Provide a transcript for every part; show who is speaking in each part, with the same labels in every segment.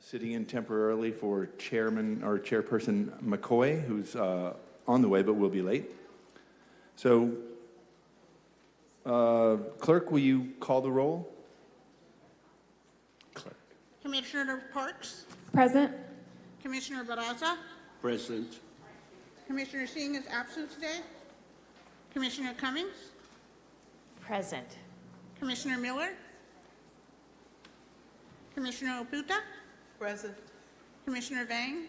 Speaker 1: sitting in temporarily for Chairman or Chairperson McCoy, who's on the way but will be late. So, Clerk, will you call the roll? Clerk.
Speaker 2: Commissioner Parks?
Speaker 3: Present.
Speaker 2: Commissioner Barraza?
Speaker 4: Present.
Speaker 2: Commissioner Singh is absent today. Commissioner Cummings?
Speaker 5: Present.
Speaker 2: Commissioner Miller? Commissioner Oputa?
Speaker 6: Present.
Speaker 2: Commissioner Vang,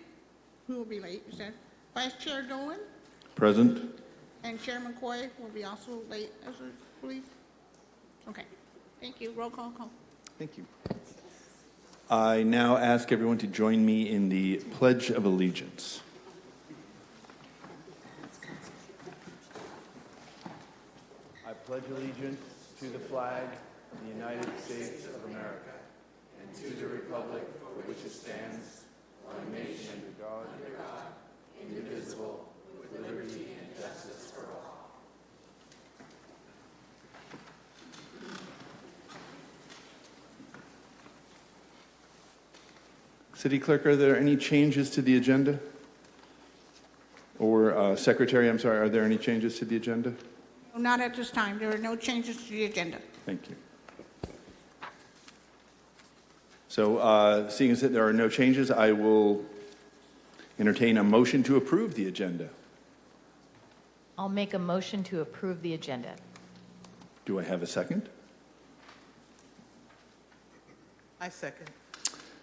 Speaker 2: who will be late, you said. Vice Chair Dolan?
Speaker 1: Present.
Speaker 2: And Chair McCoy will be also late, as I believe. Okay, thank you. Roll call.
Speaker 1: Thank you. I now ask everyone to join me in the Pledge of Allegiance. I pledge allegiance to the flag of the United States of America and to the republic for which it stands, one nation under God, indivisible, with liberty and justice for all. City Clerk, are there any changes to the agenda? Or Secretary, I'm sorry, are there any changes to the agenda?
Speaker 2: No, not at this time. There are no changes to the agenda.
Speaker 1: Thank you. So, seeing as that there are no changes, I will entertain a motion to approve the agenda.
Speaker 5: I'll make a motion to approve the agenda.
Speaker 1: Do I have a second?
Speaker 6: I second.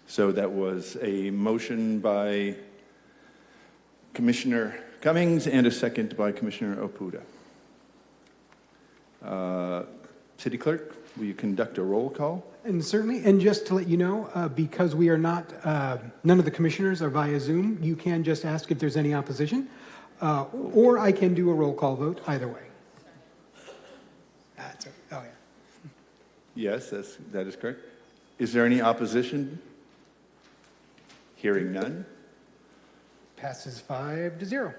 Speaker 1: So that was a motion by Commissioner Cummings and a second by Commissioner Oputa. City Clerk, will you conduct a roll call?
Speaker 7: And certainly, and just to let you know, because we are not, none of the commissioners are via Zoom, you can just ask if there's any opposition, or I can do a roll call vote, either way. Oh, yeah.
Speaker 1: Yes, that is correct. Is there any opposition? Hearing none.
Speaker 7: Passes 5-0.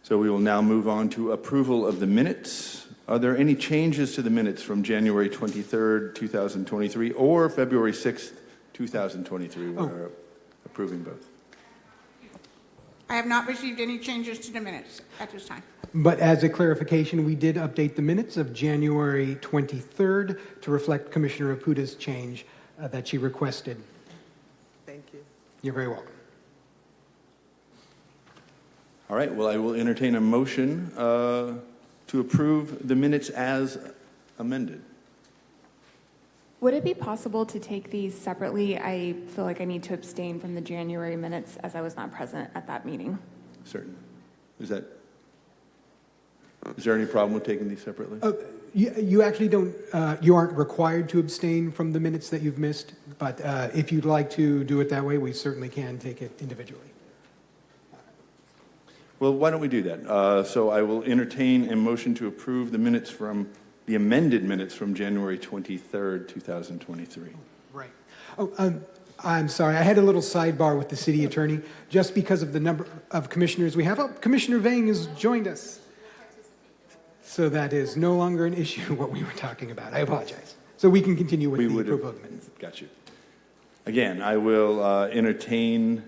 Speaker 1: So we will now move on to approval of the minutes. Are there any changes to the minutes from January 23rd, 2023 or February 6th, 2023? We're approving both.
Speaker 2: I have not received any changes to the minutes at this time.
Speaker 7: But as a clarification, we did update the minutes of January 23rd to reflect Commissioner Oputa's change that she requested.
Speaker 6: Thank you.
Speaker 7: You're very welcome.
Speaker 1: All right, well, I will entertain a motion to approve the minutes as amended.
Speaker 3: Would it be possible to take these separately? I feel like I need to abstain from the January minutes as I was not present at that meeting.
Speaker 1: Certainly. Is there any problem with taking these separately?
Speaker 7: You actually don't, you aren't required to abstain from the minutes that you've missed, but if you'd like to do it that way, we certainly can take it individually.
Speaker 1: Well, why don't we do that? So I will entertain a motion to approve the minutes from the amended minutes from January 23rd, 2023.
Speaker 7: Right. I'm sorry. I had a little sidebar with the city attorney just because of the number of commissioners we have. Oh, Commissioner Vang has joined us. So that is no longer an issue, what we were talking about. I apologize. So we can continue with the approval of the minutes.
Speaker 1: Got you. Again, I will entertain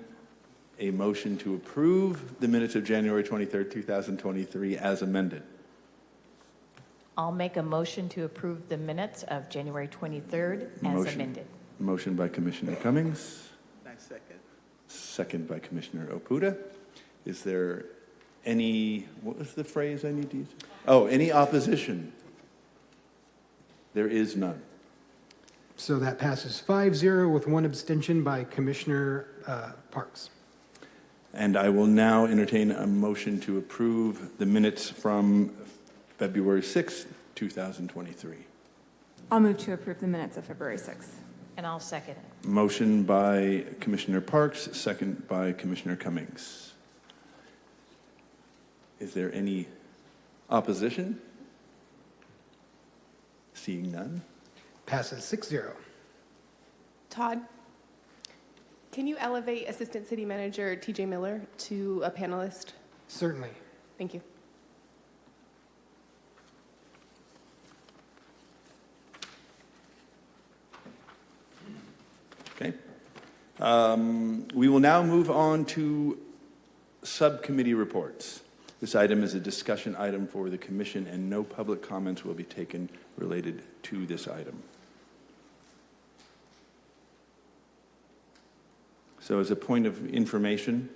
Speaker 1: a motion to approve the minutes of January 23rd, 2023 as amended.
Speaker 5: I'll make a motion to approve the minutes of January 23rd as amended.
Speaker 1: Motion by Commissioner Cummings.
Speaker 6: I second.
Speaker 1: Second by Commissioner Oputa. Is there any, what was the phrase I need to use? Oh, any opposition? There is none.
Speaker 7: So that passes 5-0 with one abstention by Commissioner Parks.
Speaker 1: And I will now entertain a motion to approve the minutes from February 6th, 2023.
Speaker 3: I'll move to approve the minutes of February 6th.
Speaker 5: And I'll second it.
Speaker 1: Motion by Commissioner Parks, second by Commissioner Cummings. Is there any opposition? Seeing none.
Speaker 7: Passes 6-0.
Speaker 8: Todd, can you elevate Assistant City Manager TJ Miller to a panelist?
Speaker 7: Certainly.
Speaker 8: Thank you.
Speaker 1: Okay. We will now move on to subcommittee reports. This item is a discussion item for the commission, and no public comments will be taken related to this item. So as a point of information,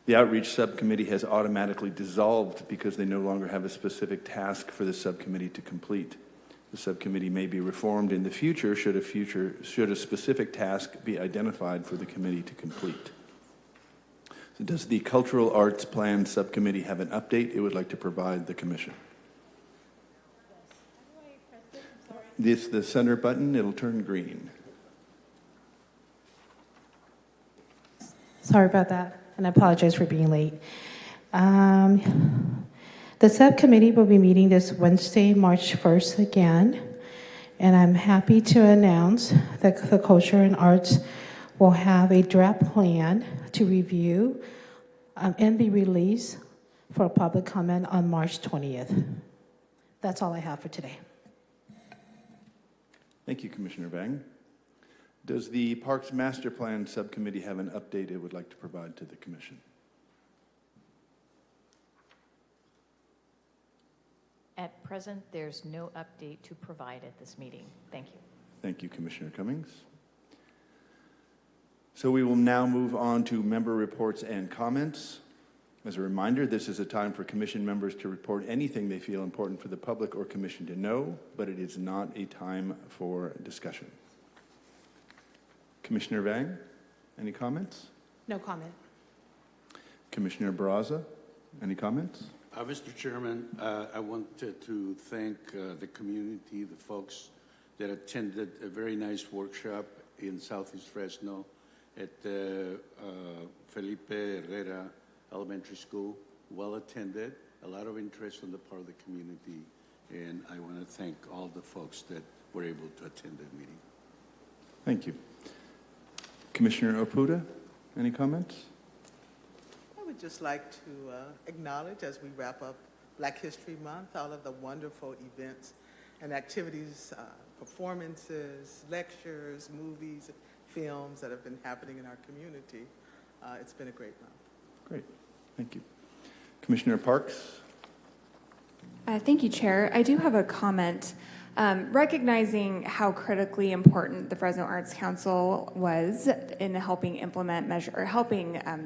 Speaker 1: the Outreach Subcommittee has automatically dissolved because they no longer have a specific task for the subcommittee to complete. The subcommittee may be reformed in the future should a specific task be identified for the committee to complete. So does the Cultural Arts Plan Subcommittee have an update it would like to provide the commission? This the center button, it'll turn green.
Speaker 4: Sorry about that, and I apologize for being late. The subcommittee will be meeting this Wednesday, March 1st again, and I'm happy to announce that the Culture and Arts will have a draft plan to review and be released for public comment on March 20th. That's all I have for today.
Speaker 1: Thank you, Commissioner Vang. Does the Parks Master Plan Subcommittee have an update it would like to provide to the commission?
Speaker 5: At present, there's no update to provide at this meeting. Thank you.
Speaker 1: Thank you, Commissioner Cummings. So we will now move on to member reports and comments. As a reminder, this is a time for commission members to report anything they feel important for the public or commission to know, but it is not a time for discussion. Commissioner Vang, any comments?
Speaker 8: No comment.
Speaker 1: Commissioner Barraza, any comments?
Speaker 9: Mr. Chairman, I wanted to thank the community, the folks that attended a very nice workshop in Southeast Fresno at Felipe Herrera Elementary School. Well attended, a lot of interest on the part of the community, and I want to thank all the folks that were able to attend that meeting.
Speaker 1: Thank you. Commissioner Oputa, any comments?
Speaker 6: I would just like to acknowledge, as we wrap up Black History Month, all of the wonderful events and activities, performances, lectures, movies, films that have been happening in our community. It's been a great month.
Speaker 1: Great, thank you. Commissioner Parks?
Speaker 3: Thank you, Chair. I do have a comment. Recognizing how critically important the Fresno Arts Council was in helping implement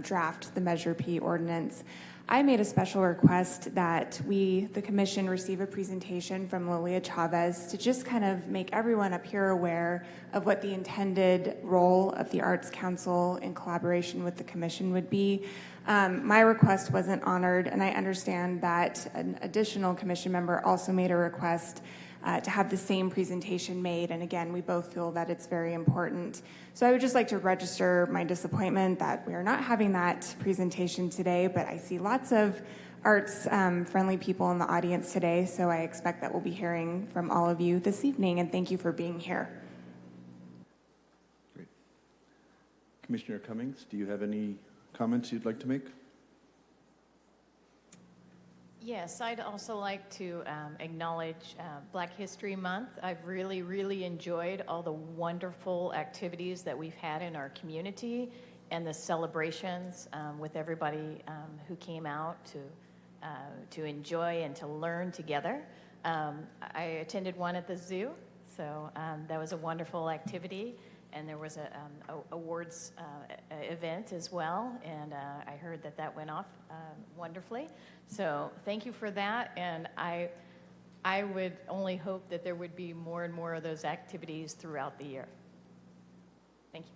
Speaker 3: draft the Measure P ordinance, I made a special request that the commission, receive a presentation from Lilia Chavez to just kind of make everyone up here aware of what the intended role of the Arts Council in collaboration with the commission would be. My request wasn't honored, and I understand that an additional commission member also made a request to have the same presentation made. And again, we both feel that it's very important. So I would just like to register my disappointment that we are not having that presentation today, but I see lots of arts-friendly people in the audience today, so I expect that we'll be hearing from all of you this evening, and thank you for being here.
Speaker 1: Great. Commissioner Cummings, do you have any comments you'd like to make?
Speaker 5: Yes, I'd also like to acknowledge Black History Month. I've really, really enjoyed all the wonderful activities that we've had in our community and the celebrations with everybody who came out to enjoy and to learn together. I attended one at the zoo, so that was a wonderful activity. And there was a awards event as well, and I heard that went off wonderfully. So thank you for that, and I would only hope that there would be more and more of those activities throughout the year. Thank you.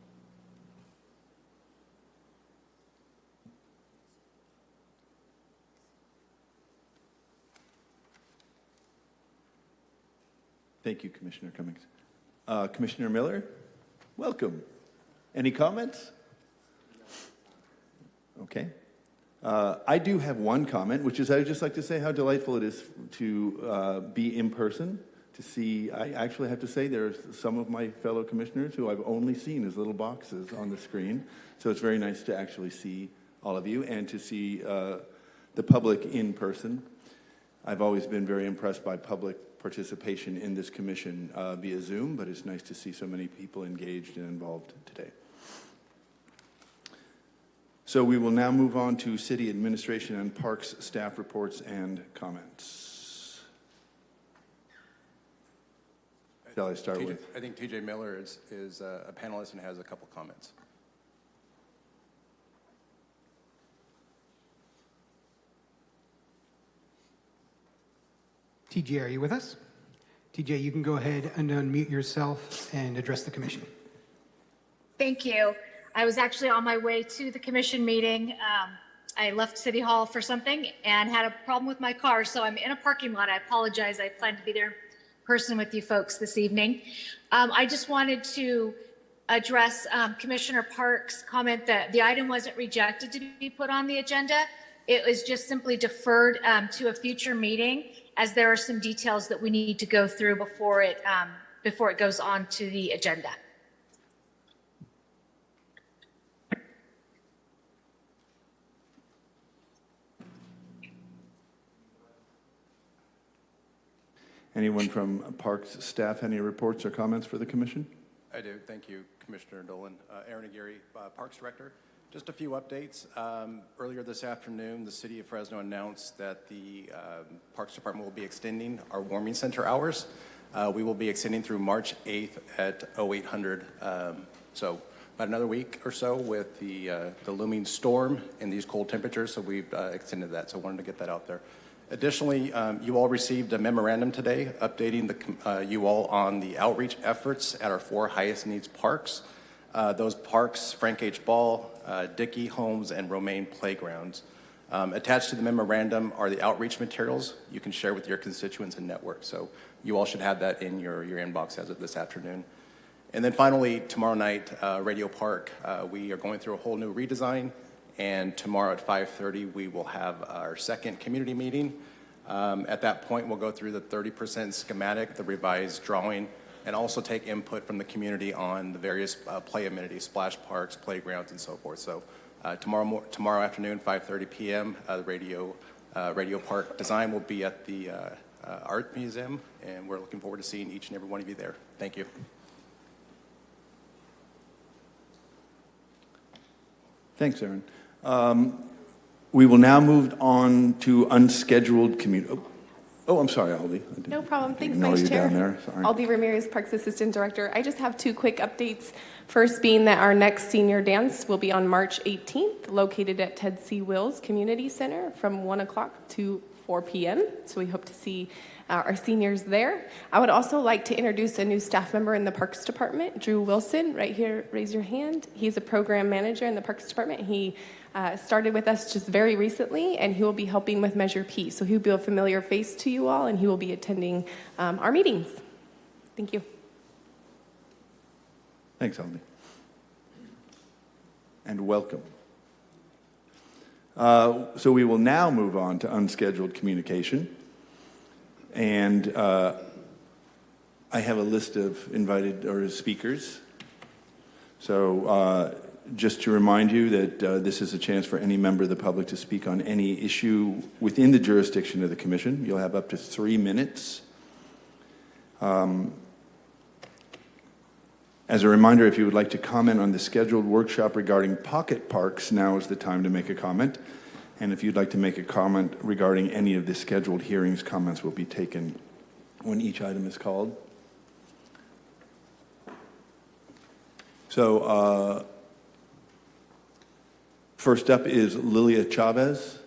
Speaker 1: Thank you, Commissioner Cummings. Commissioner Miller? Welcome. Any comments? Okay. I do have one comment, which is I would just like to say how delightful it is to be in person, to see. I actually have to say there are some of my fellow commissioners who I've only seen as little boxes on the screen. So it's very nice to actually see all of you and to see the public in person. I've always been very impressed by public participation in this commission via Zoom, but it's nice to see so many people engaged and involved today. So we will now move on to City Administration and Parks staff reports and comments. Shall I start with?
Speaker 10: I think TJ Miller is a panelist and has a couple comments.
Speaker 7: TJ, are you with us? TJ, you can go ahead and unmute yourself and address the commission.
Speaker 11: Thank you. I was actually on my way to the commission meeting. I left City Hall for something and had a problem with my car, so I'm in a parking lot. I apologize. I plan to be there in person with you folks this evening. I just wanted to address Commissioner Park's comment that the item wasn't rejected to be put on the agenda. It was just simply deferred to a future meeting, as there are some details that we need to go through before it goes on to the agenda.
Speaker 1: Anyone from Parks staff, any reports or comments for the commission?
Speaker 10: I do. Thank you, Commissioner Dolan. Aaron Aguirre, Parks Director. Just a few updates. Earlier this afternoon, the City of Fresno announced that the Parks Department will be extending our warming center hours. We will be extending through March 8th at 0800. So about another week or so with the looming storm and these cold temperatures, so we've extended that. So I wanted to get that out there. Additionally, you all received a memorandum today updating you all on the outreach efforts at our 4 highest needs parks. Those parks, Frank H. Ball, Dickey, Holmes, and Romaine Playgrounds. Attached to the memorandum are the outreach materials you can share with your constituents and network. So you all should have that in your inbox as of this afternoon. And then finally, tomorrow night, Radio Park, we are going through a whole new redesign. And tomorrow at 5:30, we will have our second community meeting. At that point, we'll go through the 30% schematic, the revised drawing, and also take input from the community on the various play amenities, splash parks, playgrounds, and so forth. So tomorrow afternoon, 5:30 p.m., the Radio Park design will be at the Art Museum, and we're looking forward to seeing each and every one of you there. Thank you.
Speaker 1: Thanks, Aaron. We will now move on to unscheduled community. Oh, I'm sorry, Aldi.
Speaker 8: No problem. Thanks,
Speaker 1: Ignore
Speaker 8: Vice
Speaker 1: you
Speaker 8: Chair.
Speaker 1: down there. Sorry.
Speaker 8: Aldi Ramirez, Parks Assistant Director. I just have 2 quick updates. First being that our next senior dance will be on March 18th, located at Ted C. Wills Community Center from 1 o'clock to 4 p.m. So we hope to see our seniors there. I would also like to introduce a new staff member in the Parks Department, Drew Wilson. Right here, raise your hand. He's a program manager in the Parks Department. He started with us just very recently, and he will be helping with Measure P. So he'll be a familiar face to you all, and he will be attending our meetings. Thank you.
Speaker 1: Thanks, Aldi. And welcome. So we will now move on to unscheduled communication. And I have a list of invited or speakers. So just to remind you that this is a chance for any member of the public to speak on any issue within the jurisdiction of the commission. You'll have up to 3 minutes. As a reminder, if you would like to comment on the scheduled workshop regarding pocket parks, now is the time to make a comment. And if you'd like to make a comment regarding any of the scheduled hearings, comments will be taken when each item is called. So first up is Lilia Chavez.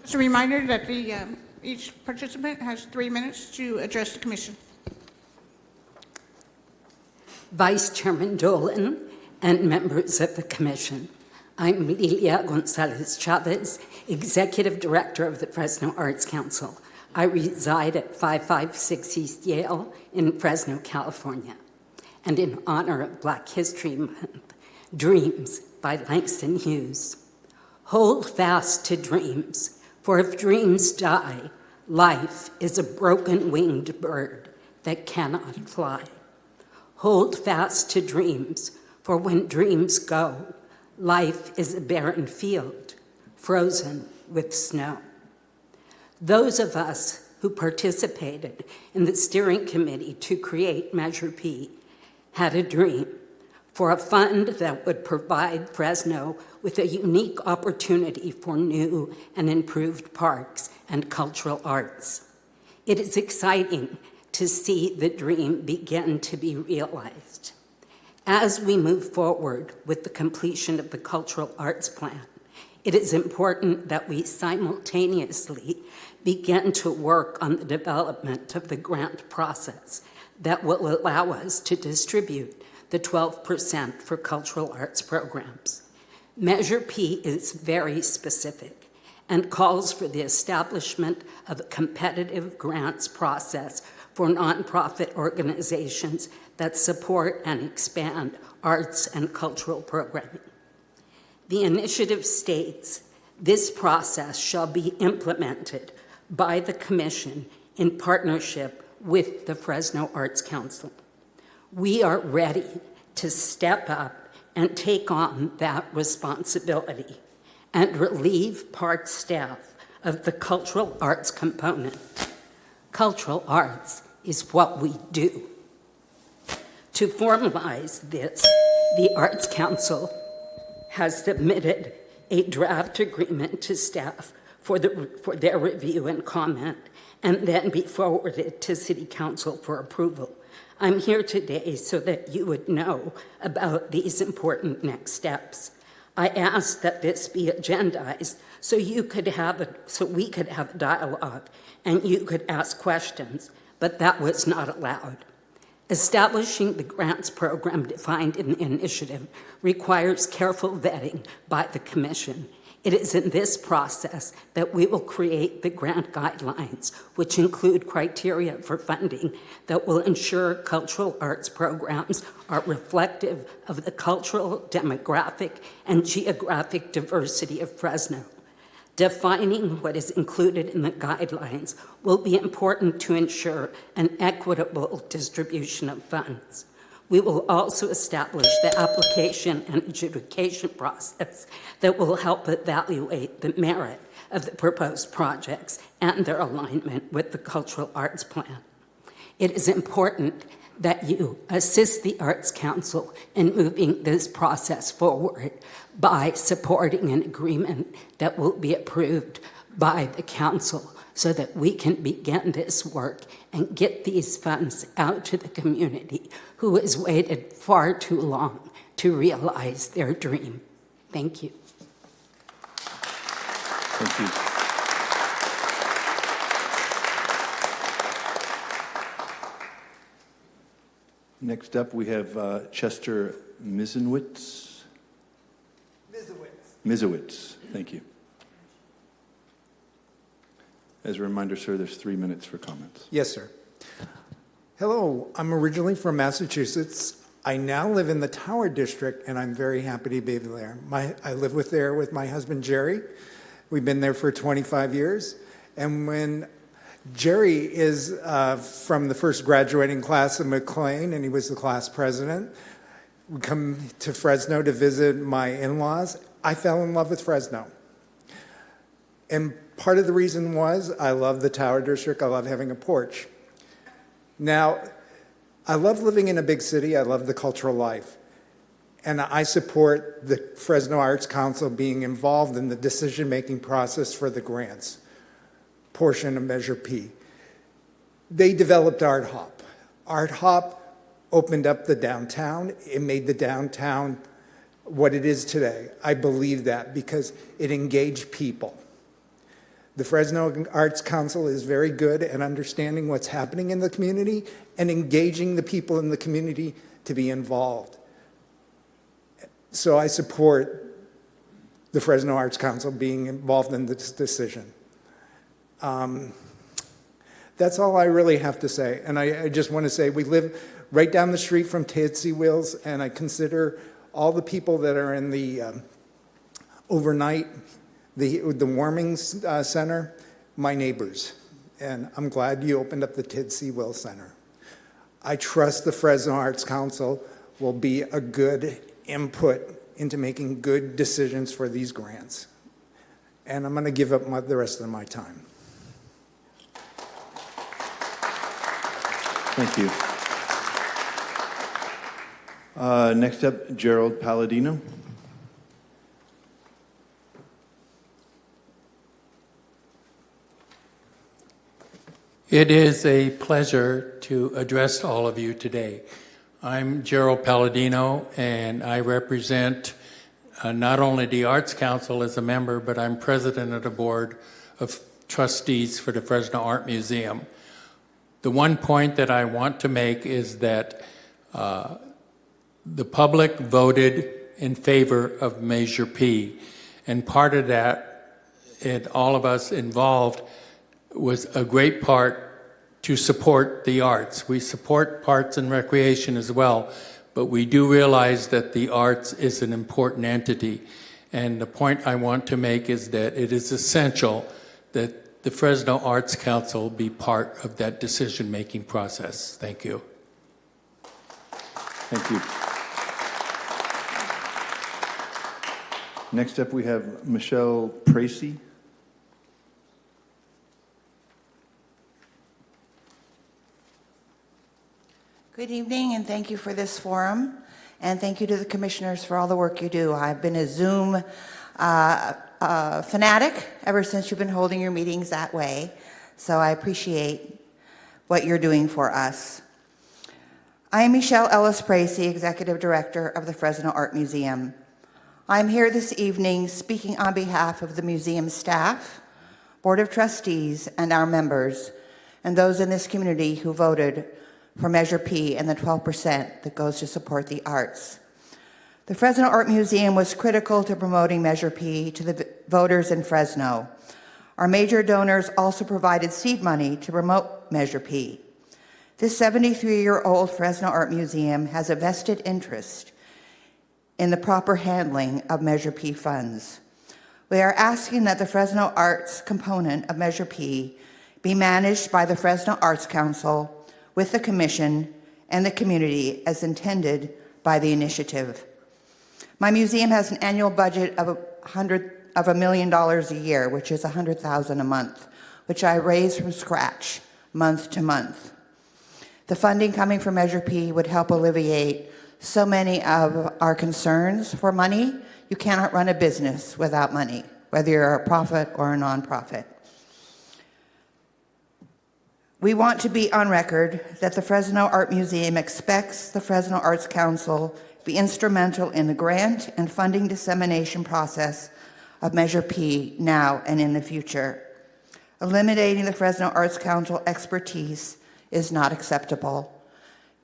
Speaker 2: Just a reminder that each participant has 3 minutes to address the commission.
Speaker 12: Vice Chairman Dolan and members of the Commission, I'm Lilia Gonzalez Chavez, Executive Director of the Fresno Arts Council. I reside at 556 East Yale in Fresno, California. And in honor of Black History Month, Dreams by Langston Hughes. Hold fast to dreams, for if dreams die, life is a broken-winged bird that cannot fly. Hold fast to dreams, for when dreams go, life is a barren field, frozen with snow. Those of us who participated in the steering committee to create Measure P had a dream for a fund that would provide Fresno with a unique opportunity for new and improved parks and cultural arts. It is exciting to see the dream begin to be realized. As we move forward with the completion of the Cultural Arts Plan, it is important that we simultaneously begin to work on the development of the grant process that will allow us to distribute the 12% for cultural arts programs. Measure P is very specific and calls for the establishment of a competitive grants process for nonprofit organizations that support and expand arts and cultural programming. The initiative states this process shall be implemented by the Commission in partnership with the Fresno Arts Council. We are ready to step up and take on that responsibility and relieve park staff of the cultural arts component. Cultural arts is what we do. To formalize this, the Arts Council has submitted a draft agreement to staff for their review and comment, and then be forwarded to City Council for approval. I'm here today so that you would know about these important next steps. I ask that this be agendized so we could have a dialogue and you could ask questions, but that was not allowed. Establishing the grants program defined in the initiative requires careful vetting by the Commission. It is in this process that we will create the grant guidelines, which include criteria for funding that will ensure cultural arts programs are reflective of the cultural, demographic, and geographic diversity of Fresno. Defining what is included in the guidelines will be important to ensure an equitable distribution of funds. We will also establish the application and adjudication process that will help evaluate the merit of the proposed projects and their alignment with the Cultural Arts Plan. It is important that you assist the Arts Council in moving this process forward by supporting an agreement that will be approved by the Council so that we can begin this work and get these funds out to the community who has waited far too long to realize their dream. Thank you.
Speaker 1: Thank you. Next up, we have Chester Mizowitz. Mizowitz, thank you. As a reminder, sir, there's 3 minutes for comments.
Speaker 13: Yes, sir. Hello, I'm originally from Massachusetts. I now live in the Tower District, and I'm very happy to be there. I live there with my husband, Jerry. We've been there for 25 years. And when Jerry is from the first graduating class of McLean, and he was the class president, we come to Fresno to visit my in-laws. I fell in love with Fresno. And part of the reason was I love the Tower District. I love having a porch. Now, I love living in a big city. I love the cultural life. And I support the Fresno Arts Council being involved in the decision-making process for the grants portion of Measure P. They developed Art Hop. Art Hop opened up the downtown. It made the downtown what it is today. I believe that because it engaged people. The Fresno Arts Council is very good at understanding what's happening in the community and engaging the people in the community to be involved. So I support the Fresno Arts Council being involved in this decision. That's all I really have to say. And I just want to say we live right down the street from Titsy Wheels, and I consider all the people that are in the overnight, the warming center, my neighbors. And I'm glad you opened up the Titsy Wheels Center. I trust the Fresno Arts Council will be a good input into making good decisions for these grants. And I'm going to give up the rest of my time.
Speaker 1: Thank you. Next up, Gerald Palladino.
Speaker 14: It is a pleasure to address all of you today. I'm Gerald Palladino, and I represent not only the Arts Council as a member, but I'm president of the Board of Trustees for the Fresno Art Museum. The one point that I want to make is that the public voted in favor of Measure P, and part of that, and all of us involved, was a great part to support the arts. We support parks and recreation as well, but we do realize that the arts is an important entity. And the point I want to make is that it is essential that the Fresno Arts Council be part of that decision-making process. Thank you.
Speaker 1: Thank you. Next up, we have Michelle Tracy.
Speaker 15: Good evening, and thank you for this forum, and thank you to the commissioners for all the work you do. I've been a Zoom fanatic ever since you've been holding your meetings that way, so I appreciate what you're doing for us. I am Michelle Ellis Tracy, Executive Director of the Fresno Art Museum. I'm here this evening speaking on behalf of the museum staff, Board of Trustees, and our members, and those in this community who voted for Measure P and the 12% that goes to support the arts. The Fresno Art Museum was critical to promoting Measure P to the voters in Fresno. Our major donors also provided seed money to promote Measure P. This 73-year-old Fresno Art Museum has a vested interest in the proper handling of Measure P funds. We are asking that the Fresno Arts component of Measure P be managed by the Fresno Arts Council with the Commission and the community as intended by the initiative. My museum has an annual budget of $1 million a year, which is $100,000 a month, which I raise from scratch, month to month. The funding coming from Measure P would help alleviate so many of our concerns for money. You cannot run a business without money, whether you're a profit or a nonprofit. We want to be on record that the Fresno Art Museum expects the Fresno Arts Council be instrumental in the grant and funding dissemination process of Measure P now and in the future. Eliminating the Fresno Arts Council expertise is not acceptable.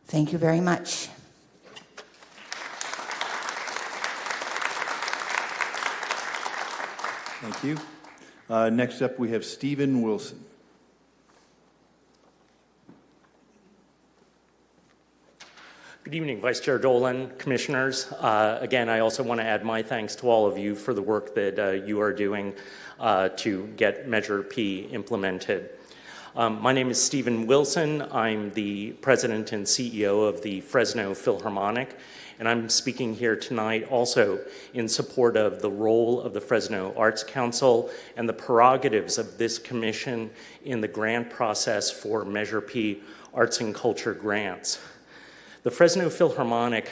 Speaker 15: Thank you very much.
Speaker 1: Thank you. Next up, we have Stephen Wilson.
Speaker 16: Good evening, Vice Chair Dolan, Commissioners. Again, I also want to add my thanks to all of you for the work that you are doing to get Measure P implemented. My name is Stephen Wilson. I'm the President and CEO of the Fresno Philharmonic, and I'm speaking here tonight also in support of the role of the Fresno Arts Council and the prerogatives of this commission in the grant process for Measure P arts and culture grants. The Fresno Philharmonic,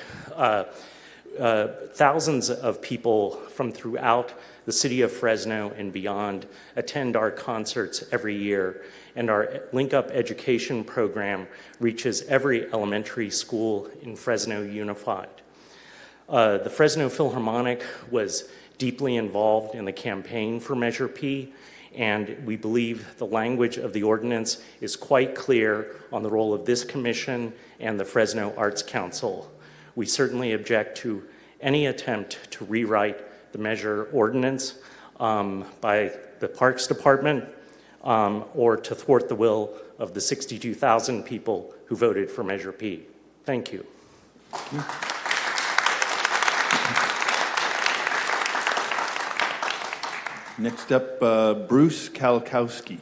Speaker 16: thousands of people from throughout the city of Fresno and beyond attend our concerts every year, and our Link Up education program reaches every elementary school in Fresno Unified. The Fresno Philharmonic was deeply involved in the campaign for Measure P, and we believe the language of the ordinance is quite clear on the role of this commission and the Fresno Arts Council. We certainly object to any attempt to rewrite the measure ordinance by the Parks Department or to thwart the will of the 62,000 people who voted for Measure P. Thank you.
Speaker 1: Thank you. Next up, Bruce Kalkowski.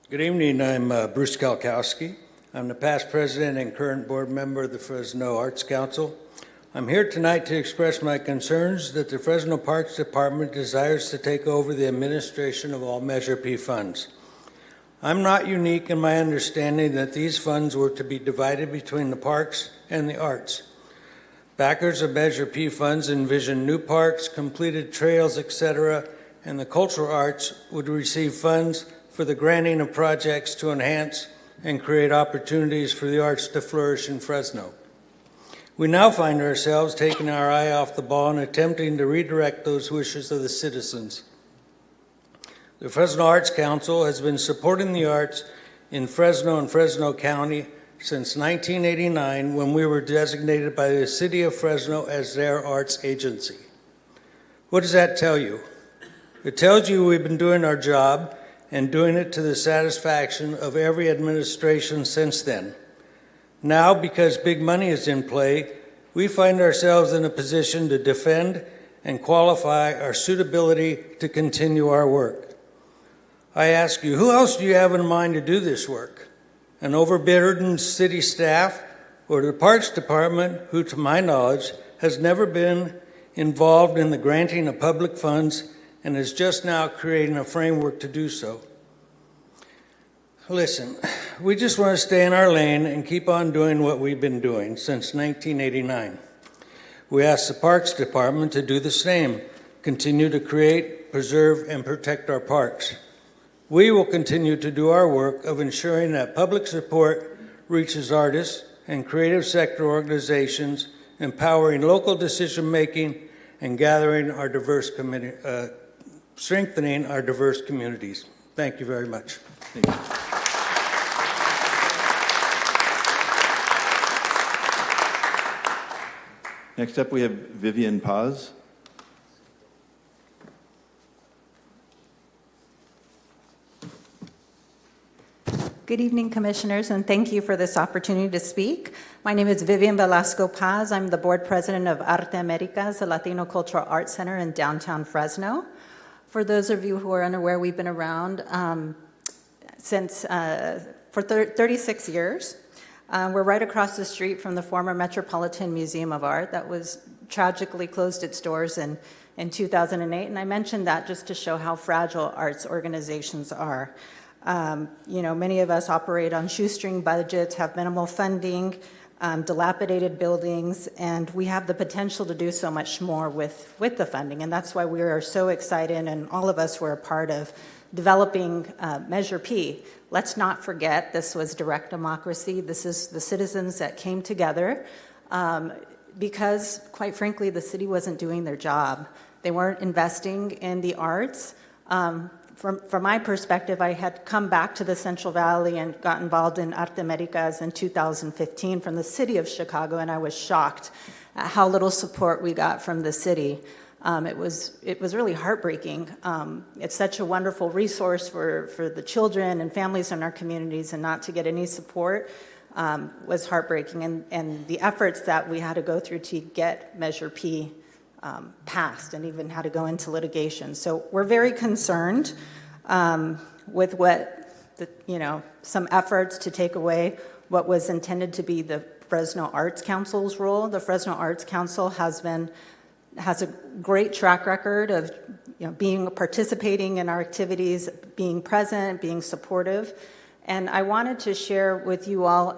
Speaker 17: Good evening, I'm Bruce Kalkowski. I'm the past president and current board member of the Fresno Arts Council. I'm here tonight to express my concerns that the Fresno Parks Department desires to take over the administration of all Measure P funds. I'm not unique in my understanding that these funds were to be divided between the parks and the arts. Backers of Measure P funds envisioned new parks, completed trails, etc., and the cultural arts would receive funds for the granting of projects to enhance and create opportunities for the arts to flourish in Fresno. We now find ourselves taking our eye off the ball and attempting to redirect those wishes of the citizens. The Fresno Arts Council has been supporting the arts in Fresno and Fresno County since 1989, when we were designated by the City of Fresno as their arts agency. What does that tell you? It tells you we've been doing our job and doing it to the satisfaction of every administration since then. Now, because big money is in play, we find ourselves in a position to defend and qualify our suitability to continue our work. I ask you, who else do you have in mind to do this work? An overburdened city staff or the Parks Department, who, to my knowledge, has never been involved in the granting of public funds and is just now creating a framework to do so? Listen, we just want to stay in our lane and keep on doing what we've been doing since 1989. We ask the Parks Department to do the same, continue to create, preserve, and protect our parks. We will continue to do our work of ensuring that public support reaches artists and creative sector organizations, empowering local decision-making and gathering our diverse strengthening our diverse communities. Thank you very much.
Speaker 1: Thank you. Next up, we have Vivian Paz.
Speaker 18: Good evening, Commissioners, and thank you for this opportunity to speak. My name is Vivian Velasco Paz. I'm the board president of Arte Americas, a Latino cultural arts center in downtown Fresno. For those of you who are unaware, we've been around for 36 years. We're right across the street from the former Metropolitan Museum of Art that was tragically closed its doors in 2008. And I mentioned that just to show how fragile arts organizations are. Many of us operate on shoestring budgets, have minimal funding, dilapidated buildings, and we have the potential to do so much more with the funding. And that's why we are so excited, and all of us were a part of developing Measure P. Let's not forget this was direct democracy. This is the citizens that came together because, quite frankly, the city wasn't doing their job. They weren't investing in the arts. From my perspective, I had come back to the Central Valley and got involved in Arte Americas in 2015 from the city of Chicago, and I was shocked at how little support we got from the city. It was really heartbreaking. It's such a wonderful resource for the children and families in our communities, and not to get any support was heartbreaking. And the efforts that we had to go through to get Measure P passed, and even had to go into litigation. So we're very concerned with some efforts to take away what was intended to be the Fresno Arts Council's role. The Fresno Arts Council has a great track record of participating in our activities, being present, being supportive. And I wanted to share with you all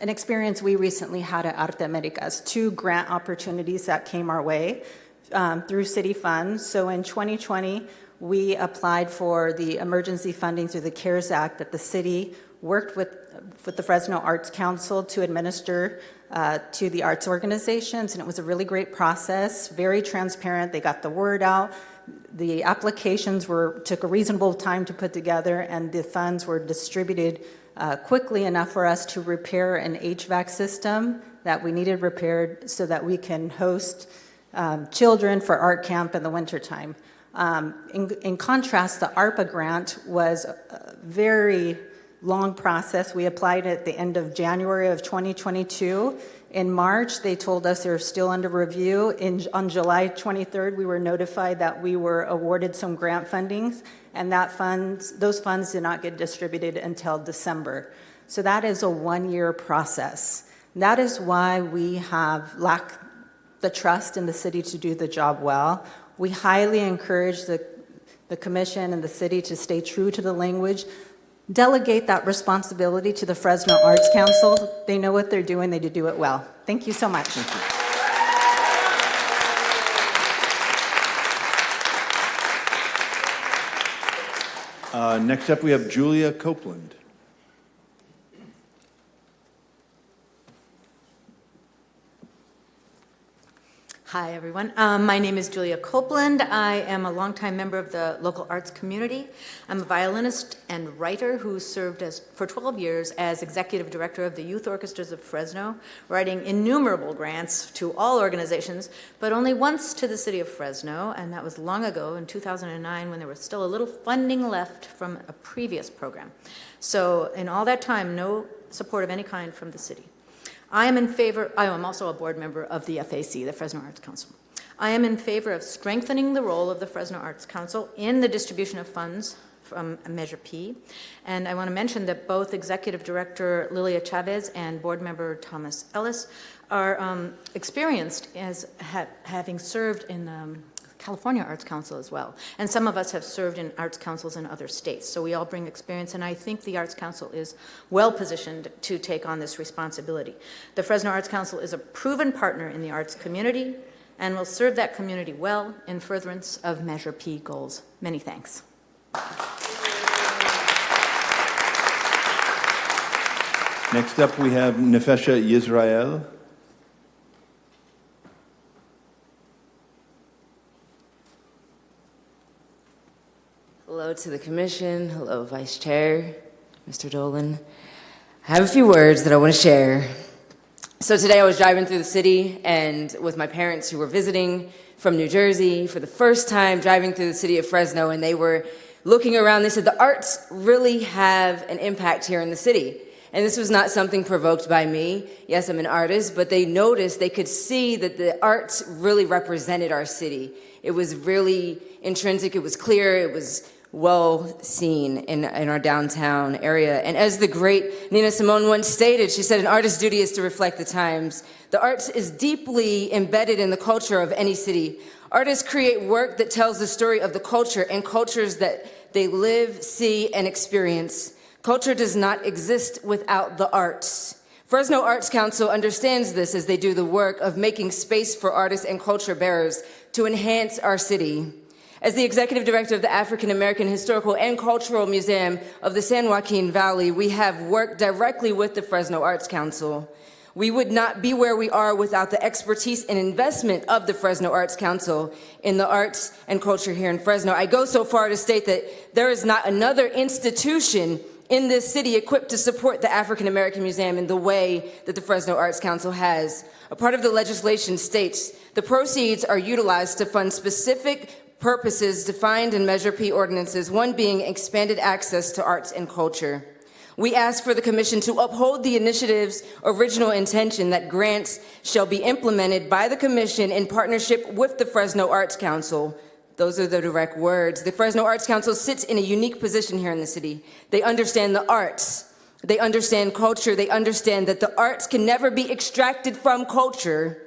Speaker 18: an experience we recently had at Arte Americas, 2 grant opportunities that came our way through city funds. So in 2020, we applied for the emergency funding through the CARES Act that the city worked with the Fresno Arts Council to administer to the arts organizations, and it was a really great process, very transparent. They got the word out. The applications took a reasonable time to put together, and the funds were distributed quickly enough for us to repair an HVAC system that we needed repaired so that we can host children for art camp in the wintertime. In contrast, the ARPA grant was a very long process. We applied at the end of January of 2022. In March, they told us they're still under review. On July 23rd, we were notified that we were awarded some grant fundings, and those funds did not get distributed until December. So that is a 1-year process. That is why we have lacked the trust in the city to do the job well. We highly encourage the commission and the city to stay true to the language. delegate that responsibility to the Fresno Arts Council. They know what they're doing, they do it well. Thank you so much.
Speaker 1: Thank you. Next up, we have Julia Copeland.
Speaker 19: Hi, everyone. My name is Julia Copeland. I am a longtime member of the local arts community. I'm a violinist and writer who served for 12 years as executive director of the Youth Orchestras of Fresno, writing innumerable grants to all organizations, but only once to the city of Fresno, and that was long ago in 2009 when there was still a little funding left from a previous program. So in all that time, no support of any kind from the city. I am also a board member of the FAC, the Fresno Arts Council. I am in favor of strengthening the role of the Fresno Arts Council in the distribution of funds from Measure P. And I want to mention that both Executive Director Lilia Chavez and Board Member Thomas Ellis are experienced as having served in the California Arts Council as well. And some of us have served in arts councils in other states. So we all bring experience, and I think the Arts Council is well positioned to take on this responsibility. The Fresno Arts Council is a proven partner in the arts community and will serve that community well in furtherance of Measure P goals. Many thanks.
Speaker 1: Next up, we have Nefesha Yisrael.
Speaker 20: Hello to the Commission. Hello, Vice Chair, Mr. Dolan. I have a few words that I want to share. So today I was driving through the city and with my parents who were visiting from New Jersey for the first time, driving through the city of Fresno, and they were looking around. They said, the arts really have an impact here in the city. And this was not something provoked by me. Yes, I'm an artist, but they noticed, they could see that the arts really represented our city. It was really intrinsic, it was clear, it was well seen in our downtown area. And as the great Nina Simone once stated, she said, an artist's duty is to reflect the times. The arts is deeply embedded in the culture of any city. Artists create work that tells the story of the culture and cultures that they live, see, and experience. Culture does not exist without the arts. Fresno Arts Council understands this as they do the work of making space for artists and culture bearers to enhance our city. As the executive director of the African American Historical and Cultural Museum of the San Joaquin Valley, we have worked directly with the Fresno Arts Council. We would not be where we are without the expertise and investment of the Fresno Arts Council in the arts and culture here in Fresno. I go so far to state that there is not another institution in this city equipped to support the African American Museum in the way that the Fresno Arts Council has. A part of the legislation states the proceeds are utilized to fund specific purposes defined in Measure P ordinances, one being expanded access to arts and culture. We ask for the Commission to uphold the initiative's original intention that grants shall be implemented by the Commission in partnership with the Fresno Arts Council. Those are the direct words. The Fresno Arts Council sits in a unique position here in the city. They understand the arts. They understand culture. They understand that the arts can never be extracted from culture.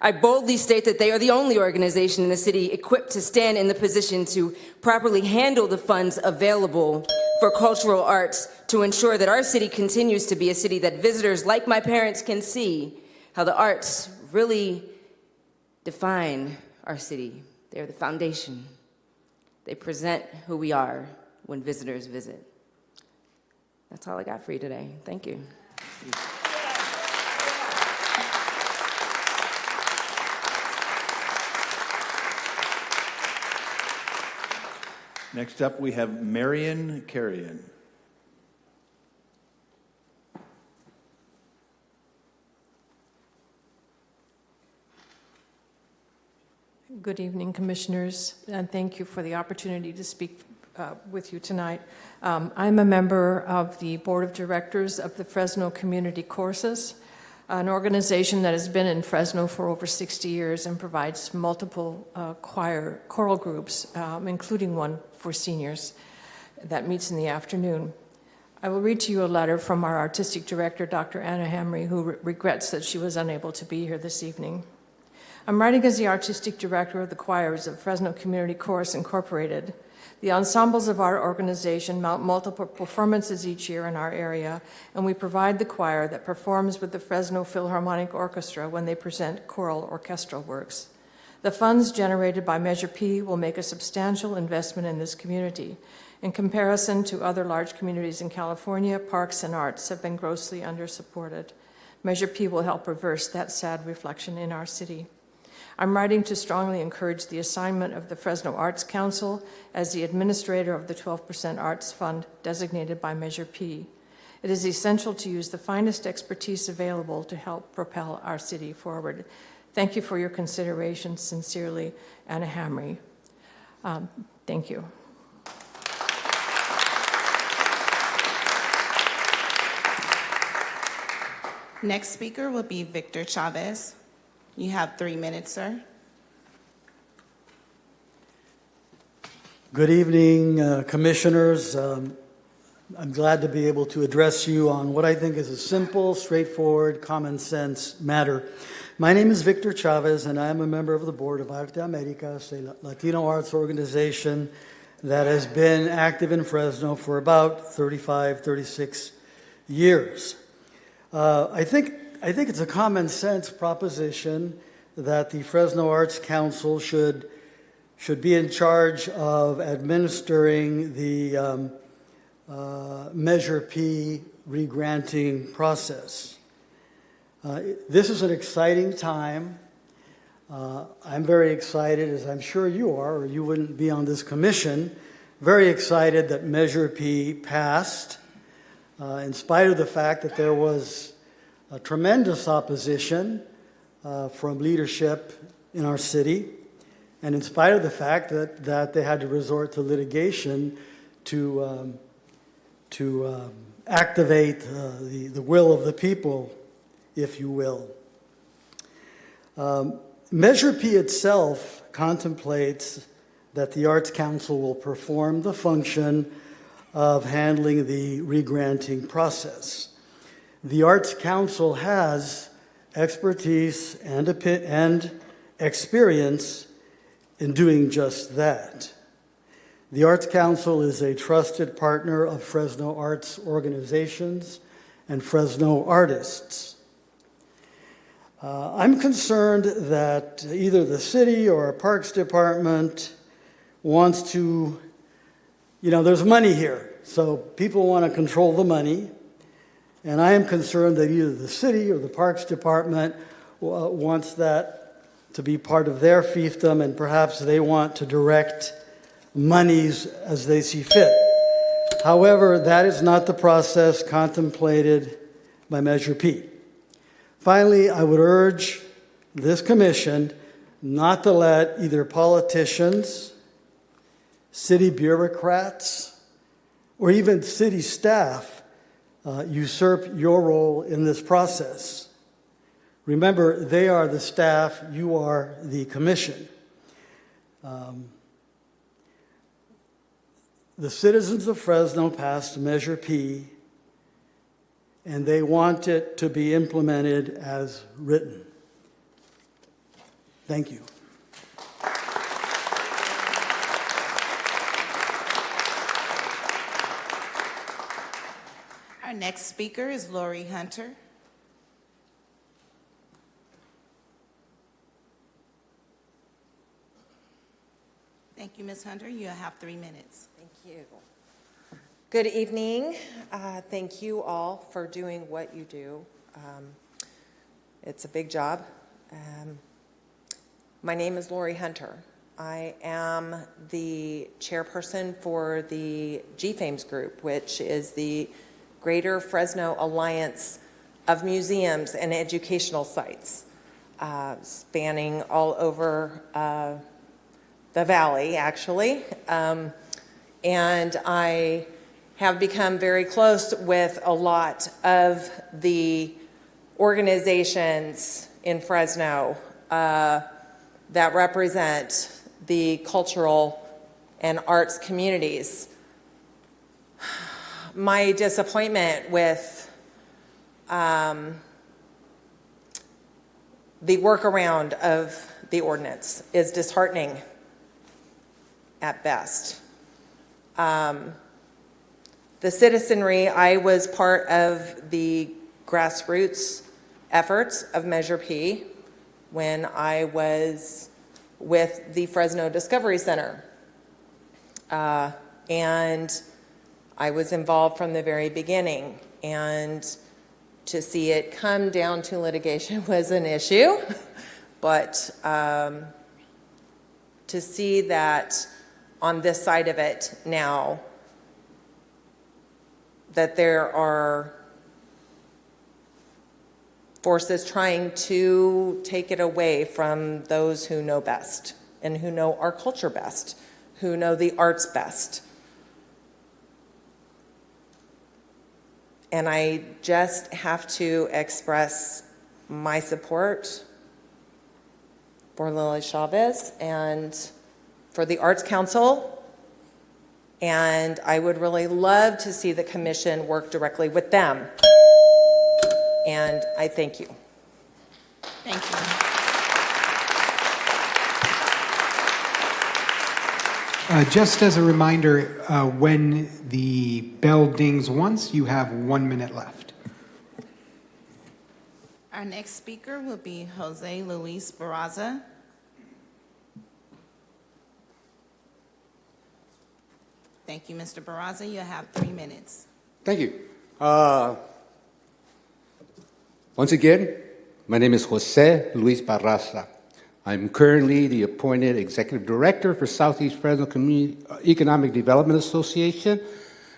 Speaker 20: I boldly state that they are the only organization in the city equipped to stand in the position to properly handle the funds available for cultural arts to ensure that our city continues to be a city that visitors like my parents can see how the arts really define our city. They're the foundation. They present who we are when visitors visit. That's all I got for you today. Thank you.
Speaker 1: Next up, we have Marion Carrion.
Speaker 21: Good evening, Commissioners, and thank you for the opportunity to speak with you tonight. I'm a member of the Board of Directors of the Fresno Community Courses, an organization that has been in Fresno for over 60 years and provides multiple choral groups, including one for seniors that meets in the afternoon. I will read to you a letter from our artistic director, Dr. Anna Hamry, who regrets that she was unable to be here this evening. I'm writing as the artistic director of the choirs of Fresno Community Chorus Incorporated. The ensembles of our organization mount multiple performances each year in our area, and we provide the choir that performs with the Fresno Philharmonic Orchestra when they present choral orchestral works. The funds generated by Measure P will make a substantial investment in this community. In comparison to other large communities in California, parks and arts have been grossly undersupported. Measure P will help reverse that sad reflection in our city. I'm writing to strongly encourage the assignment of the Fresno Arts Council as the administrator of the 12% Arts Fund designated by Measure P. It is essential to use the finest expertise available to help propel our city forward. Thank you for your consideration. Sincerely, Anna Hamry. Thank you.
Speaker 4: Next speaker will be Victor Chavez. You have 3 minutes, sir.
Speaker 22: Good evening, commissioners. I'm glad to be able to address you on what I think is a simple, straightforward, common sense matter. My name is Victor Chavez, and I am a member of the board of Arte Americas, a Latino arts organization that has been active in Fresno for about 35, 36 years. I think it's a common sense proposition that the Fresno Arts Council should be in charge of administering the Measure P regranting process. This is an exciting time. I'm very excited, as I'm sure you are, or you wouldn't be on this commission, very excited that Measure P passed, in spite of the fact that there was a tremendous opposition from leadership in our city, and in spite of the fact that they had to resort to litigation to activate the will of the people, if you will. Measure P itself contemplates that the Arts Council will perform the function of handling the regranting process. The Arts Council has expertise and experience in doing just that. The Arts Council is a trusted partner of Fresno arts organizations and Fresno artists. I'm concerned that either the city or our parks department wants to, there's money here, so people want to control the money. And I am concerned that either the city or the parks department wants that to be part of their fiefdom, and perhaps they want to direct monies as they see fit. However, that is not the process contemplated by Measure P. Finally, I would urge this commission not to let either politicians, city bureaucrats, or even city staff usurp your role in this process. Remember, they are the staff, you are the commission. The citizens of Fresno passed Measure P, and they want it to be implemented as written. Thank you.
Speaker 4: Our next speaker is Lori Hunter. Thank you, Ms. Hunter. You have 3 minutes.
Speaker 23: Thank you. Good evening. Thank you all for doing what you do. It's a big job. My name is Lori Hunter. I am the chairperson for the GFAMES group, which is the Greater Fresno Alliance of Museums and Educational Sites, spanning all over the valley, actually. And I have become very close with a lot of the organizations in Fresno that represent the cultural and arts communities. My disappointment with the workaround of the ordinance is disheartening at best. The citizenry, I was part of the grassroots efforts of Measure P when I was with the Fresno Discovery Center. And I was involved from the very beginning. And to see it come down to litigation was an issue. But to see that on this side of it now, that there are forces trying to take it away from those who know best and who know our culture best, who know the arts best. And I just have to express my support for Lily Chavez and for the Arts Council. And I would really love to see the commission work directly with them. And I thank you.
Speaker 4: Thank you.
Speaker 7: Just as a reminder, when the bell dings once, you have 1 minute left.
Speaker 4: Our next speaker will be Jose Luis Barraza. Thank you, Mr. Barraza. You have 3 minutes.
Speaker 3: Thank you. Once again, my name is Jose Luis Barraza. I'm currently the appointed Executive Director for Southeast Fresno Community Economic Development Association.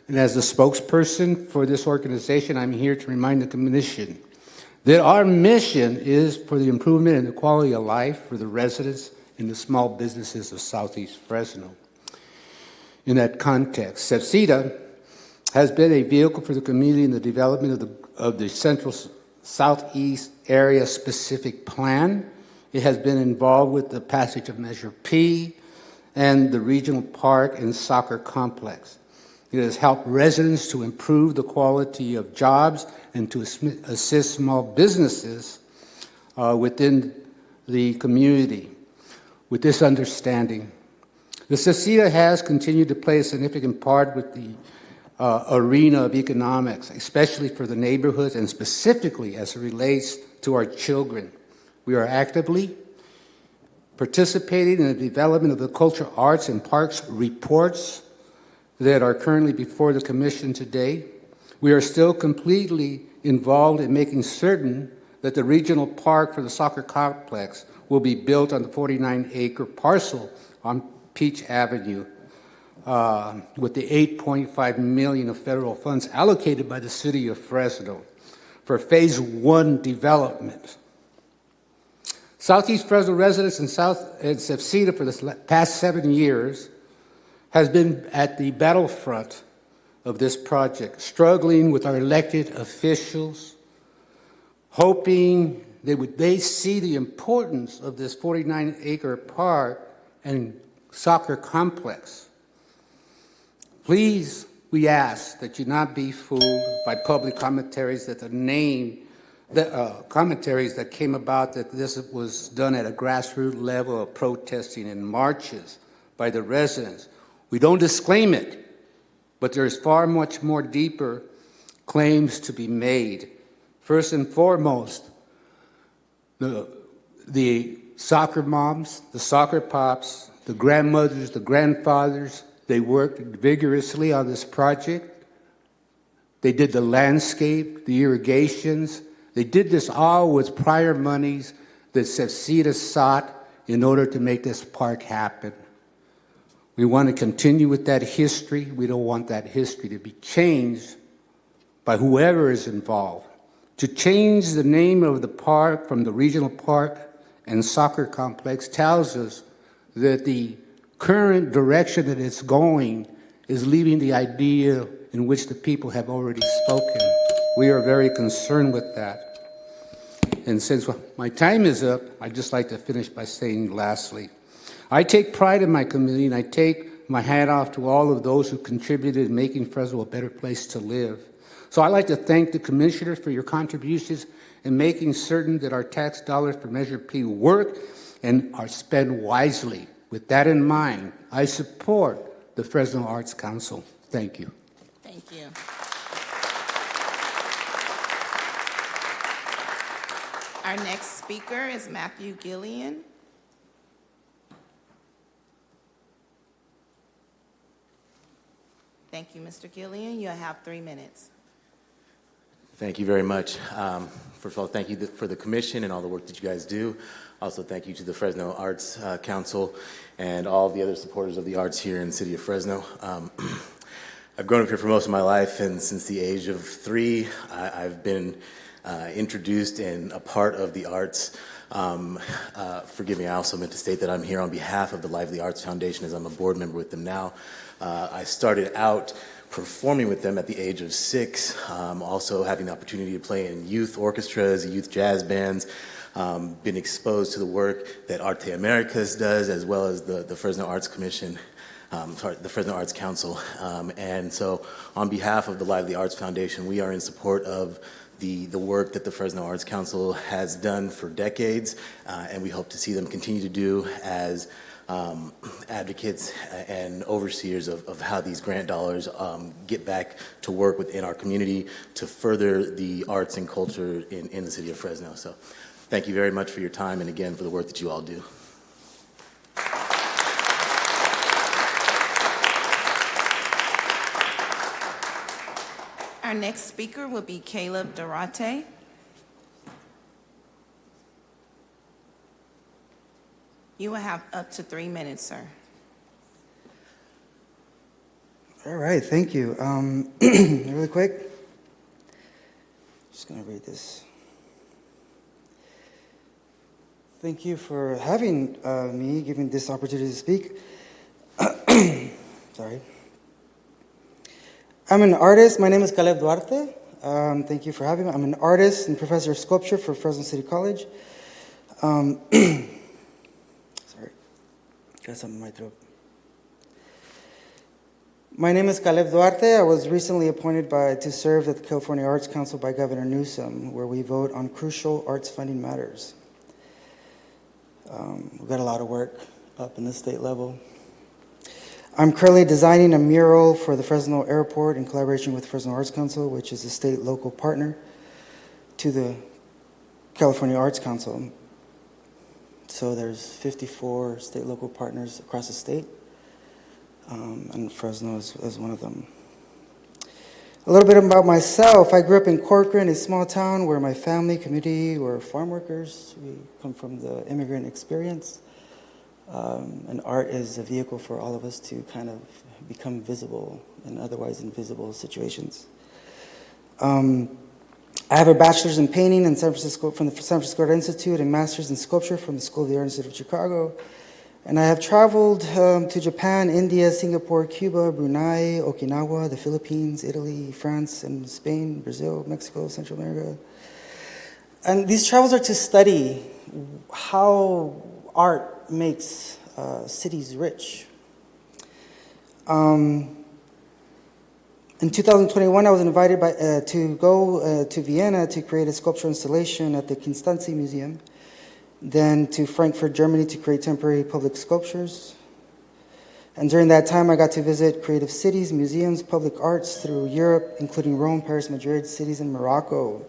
Speaker 3: And as the spokesperson for this organization, I'm here to remind the Commission that our mission is for the improvement in the quality of life for the residents and the small businesses of Southeast Fresno. In that context, CEFCITA has been a vehicle for the community in the development of the Central Southeast Area Specific Plan. It has been involved with the passage of Measure P and the Regional Park and Soccer Complex. It has helped residents to improve the quality of jobs and to assist small businesses within the community. With this understanding, the CEFCITA has continued to play a significant part with the arena of economics, especially for the neighborhoods and specifically as it relates to our children. We are actively participating in the development of the Culture, Arts, and Parks reports that are currently before the Commission today. We are still completely involved in making certain that the regional park for the soccer complex will be built on the 49-acre parcel on Peach Avenue with the $8.5 million of federal funds allocated by the City of Fresno for Phase 1 development. Southeast Fresno residents and CEFCITA for the past 7 years has been at the battlefront of this project, struggling with our elected officials, hoping that they see the importance of this 49-acre park and soccer complex. Please, we ask that you not be fooled by public commentaries that commentaries that came about that this was done at a grassroots level of protesting and marches by the residents. We don't disclaim it, but there's far much more deeper claims to be made. First and foremost, the soccer moms, the soccer pops, the grandmothers, the grandfathers, they worked vigorously on this project. They did the landscape, the irrigations. They did this all with prior monies that CEFCITA sought in order to make this park happen. We want to continue with that history. We don't want that history to be changed by whoever is involved. To change the name of the park from the regional park and soccer complex tells us that the current direction that it's going is leaving the idea in which the people have already spoken. We are very concerned with that. And since my time is up, I'd just like to finish by saying lastly, I take pride in my community and I take my hat off to all of those who contributed in making Fresno a better place to live. So I'd like to thank the commissioners for your contributions in making certain that our tax dollars for Measure P work and are spent wisely. With that in mind, I support the Fresno Arts Council. Thank you.
Speaker 4: Thank you. Our next speaker is Matthew Gillian. Thank you, Mr. Gillian. You have 3 minutes.
Speaker 5: Thank you very much. First of all, thank you for the commission and all the work that you guys do. Also, thank you to the Fresno Arts Council and all the other supporters of the arts here in the city of Fresno. I've grown up here for most of my life, and since the age of 3, I've been introduced and a part of the arts. Forgive me, I also meant to state that I'm here on behalf of the Lively Arts Foundation, as I'm a board member with them now. I started out performing with them at the age of 6, also having the opportunity to play in youth orchestras, youth jazz bands, been exposed to the work that Arte Americas does, as well as the Fresno Arts Commission, the Fresno Arts Council. And so on behalf of the Lively Arts Foundation, we are in support of the work that the Fresno Arts Council has done for decades, and we hope to see them continue to do as advocates and overseers of how these grant dollars get back to work within our community to further the arts and culture in the city of Fresno. So thank you very much for your time, and again for the work that you all do.
Speaker 4: Our next speaker will be Caleb Durate. You will have up to 3 minutes, sir.
Speaker 6: All right, thank you. Really quick, just going to read this. Thank you for having me, giving this opportunity to speak. Sorry. I'm an artist. My name is Caleb Duarte. Thank you for having me. I'm an artist and professor of sculpture for Fresno City College. Got something in my throat. My name is Caleb Duarte. I was recently appointed to serve at the California Arts Council by Governor Newsom, where we vote on crucial arts funding matters. We've got a lot of work up in the state level. I'm currently designing a mural for the Fresno Airport in collaboration with Fresno Arts Council, which is a state local partner to the California Arts Council. So there's 54 state local partners across the state, and Fresno is one of them. A little bit about myself. I grew up in Corcoran, a small town where my family, community were farm workers. We come from the immigrant experience, and art is a vehicle for all of us to kind of become visible in otherwise invisible situations. I have a bachelor's in painting in San Francisco from the San Francisco Art Institute and master's in sculpture from the School of the Art Institute of Chicago. And I have traveled to Japan, India, Singapore, Cuba, Brunei, Okinawa, the Philippines, Italy, France, and Spain, Brazil, Mexico, Central America. And these travels are to study how art makes cities rich. In 2021, I was invited to go to Vienna to create a sculptural installation at the Constanzi Museum, then to Frankfurt, Germany to create temporary public sculptures. And during that time, I got to visit creative cities, museums, public arts through Europe, including Rome, Paris, Madrid, cities in Morocco.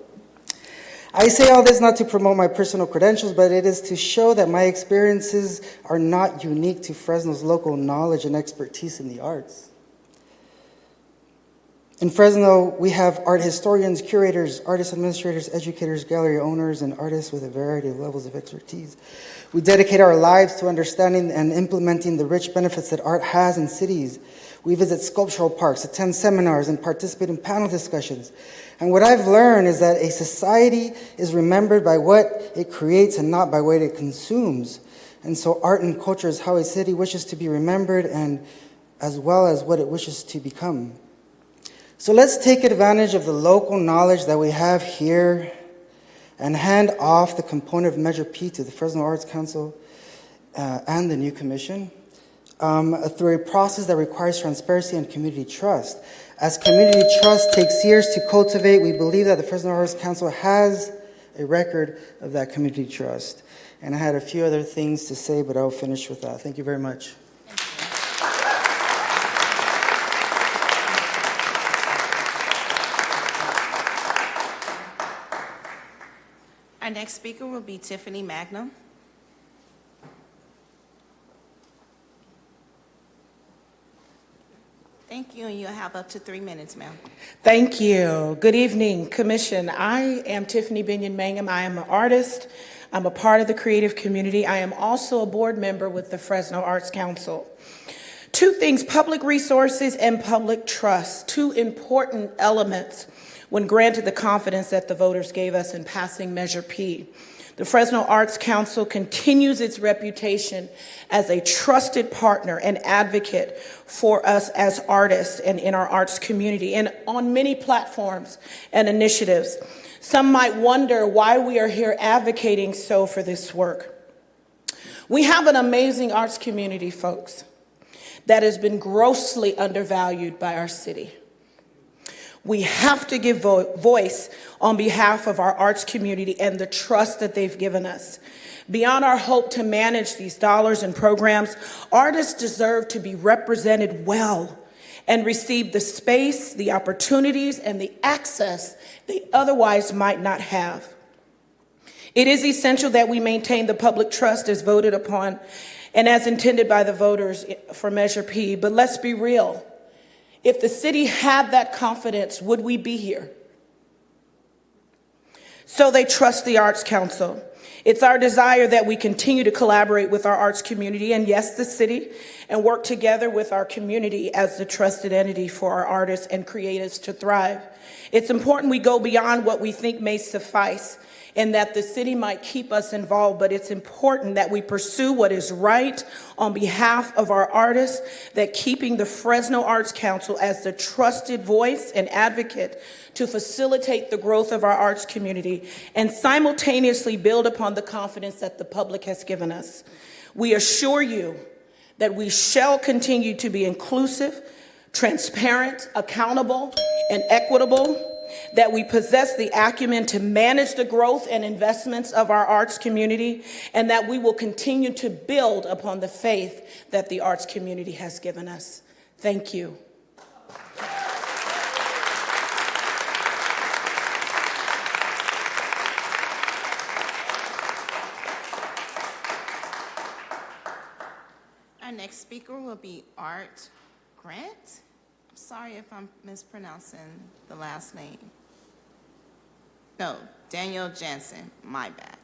Speaker 6: I say all this not to promote my personal credentials, but it is to show that my experiences are not unique to Fresno's local knowledge and expertise in the arts. In Fresno, we have art historians, curators, artist administrators, educators, gallery owners, and artists with a variety of levels of expertise. We dedicate our lives to understanding and implementing the rich benefits that art has in cities. We visit sculptural parks, attend seminars, and participate in panel discussions. And what I've learned is that a society is remembered by what it creates and not by what it consumes. And so art and culture is how a city wishes to be remembered, and as well as what it wishes to become. So let's take advantage of the local knowledge that we have here and hand off the component of Measure P to the Fresno Arts Council and the new commission through a process that requires transparency and community trust. As community trust takes years to cultivate, we believe that the Fresno Arts Council has a record of that community trust. And I had a few other things to say, but I'll finish with that. Thank you very much.
Speaker 4: Our next speaker will be Tiffany Magnum. Thank you, and you'll have up to 3 minutes, ma'am.
Speaker 9: Thank you. Good evening, Commission. I am Tiffany Binion Mangum. I am an artist. I'm a part of the creative community. I am also a board member with the Fresno Arts Council. Two things, public resources and public trust, two important elements when granted the confidence that the voters gave us in passing Measure P. The Fresno Arts Council continues its reputation as a trusted partner and advocate for us as artists and in our arts community and on many platforms and initiatives. Some might wonder why we are here advocating so for this work. We have an amazing arts community, folks, that has been grossly undervalued by our city. We have to give voice on behalf of our arts community and the trust that they've given us. Beyond our hope to manage these dollars and programs, artists deserve to be represented well and receive the space, the opportunities, and the access they otherwise might not have. It is essential that we maintain the public trust as voted upon and as intended by the voters for Measure P. But let's be real. If the city had that confidence, would we be here? So they trust the Arts Council. It's our desire that we continue to collaborate with our arts community and, yes, the city, and work together with our community as the trusted entity for our artists and creatives to thrive. It's important we go beyond what we think may suffice and that the city might keep us involved, but it's important that we pursue what is right on behalf of our artists, that keeping the Fresno Arts Council as the trusted voice and advocate to facilitate the growth of our arts community and simultaneously build upon the confidence that the public has given us. We assure you that we shall continue to be inclusive, transparent, accountable, and equitable, that we possess the acumen to manage the growth and investments of our arts community, and that we will continue to build upon the faith that the arts community has given us. Thank you.
Speaker 4: Our next speaker will be Art Grant. I'm sorry if I'm mispronouncing the last name. No, Daniel Jansen, my bad.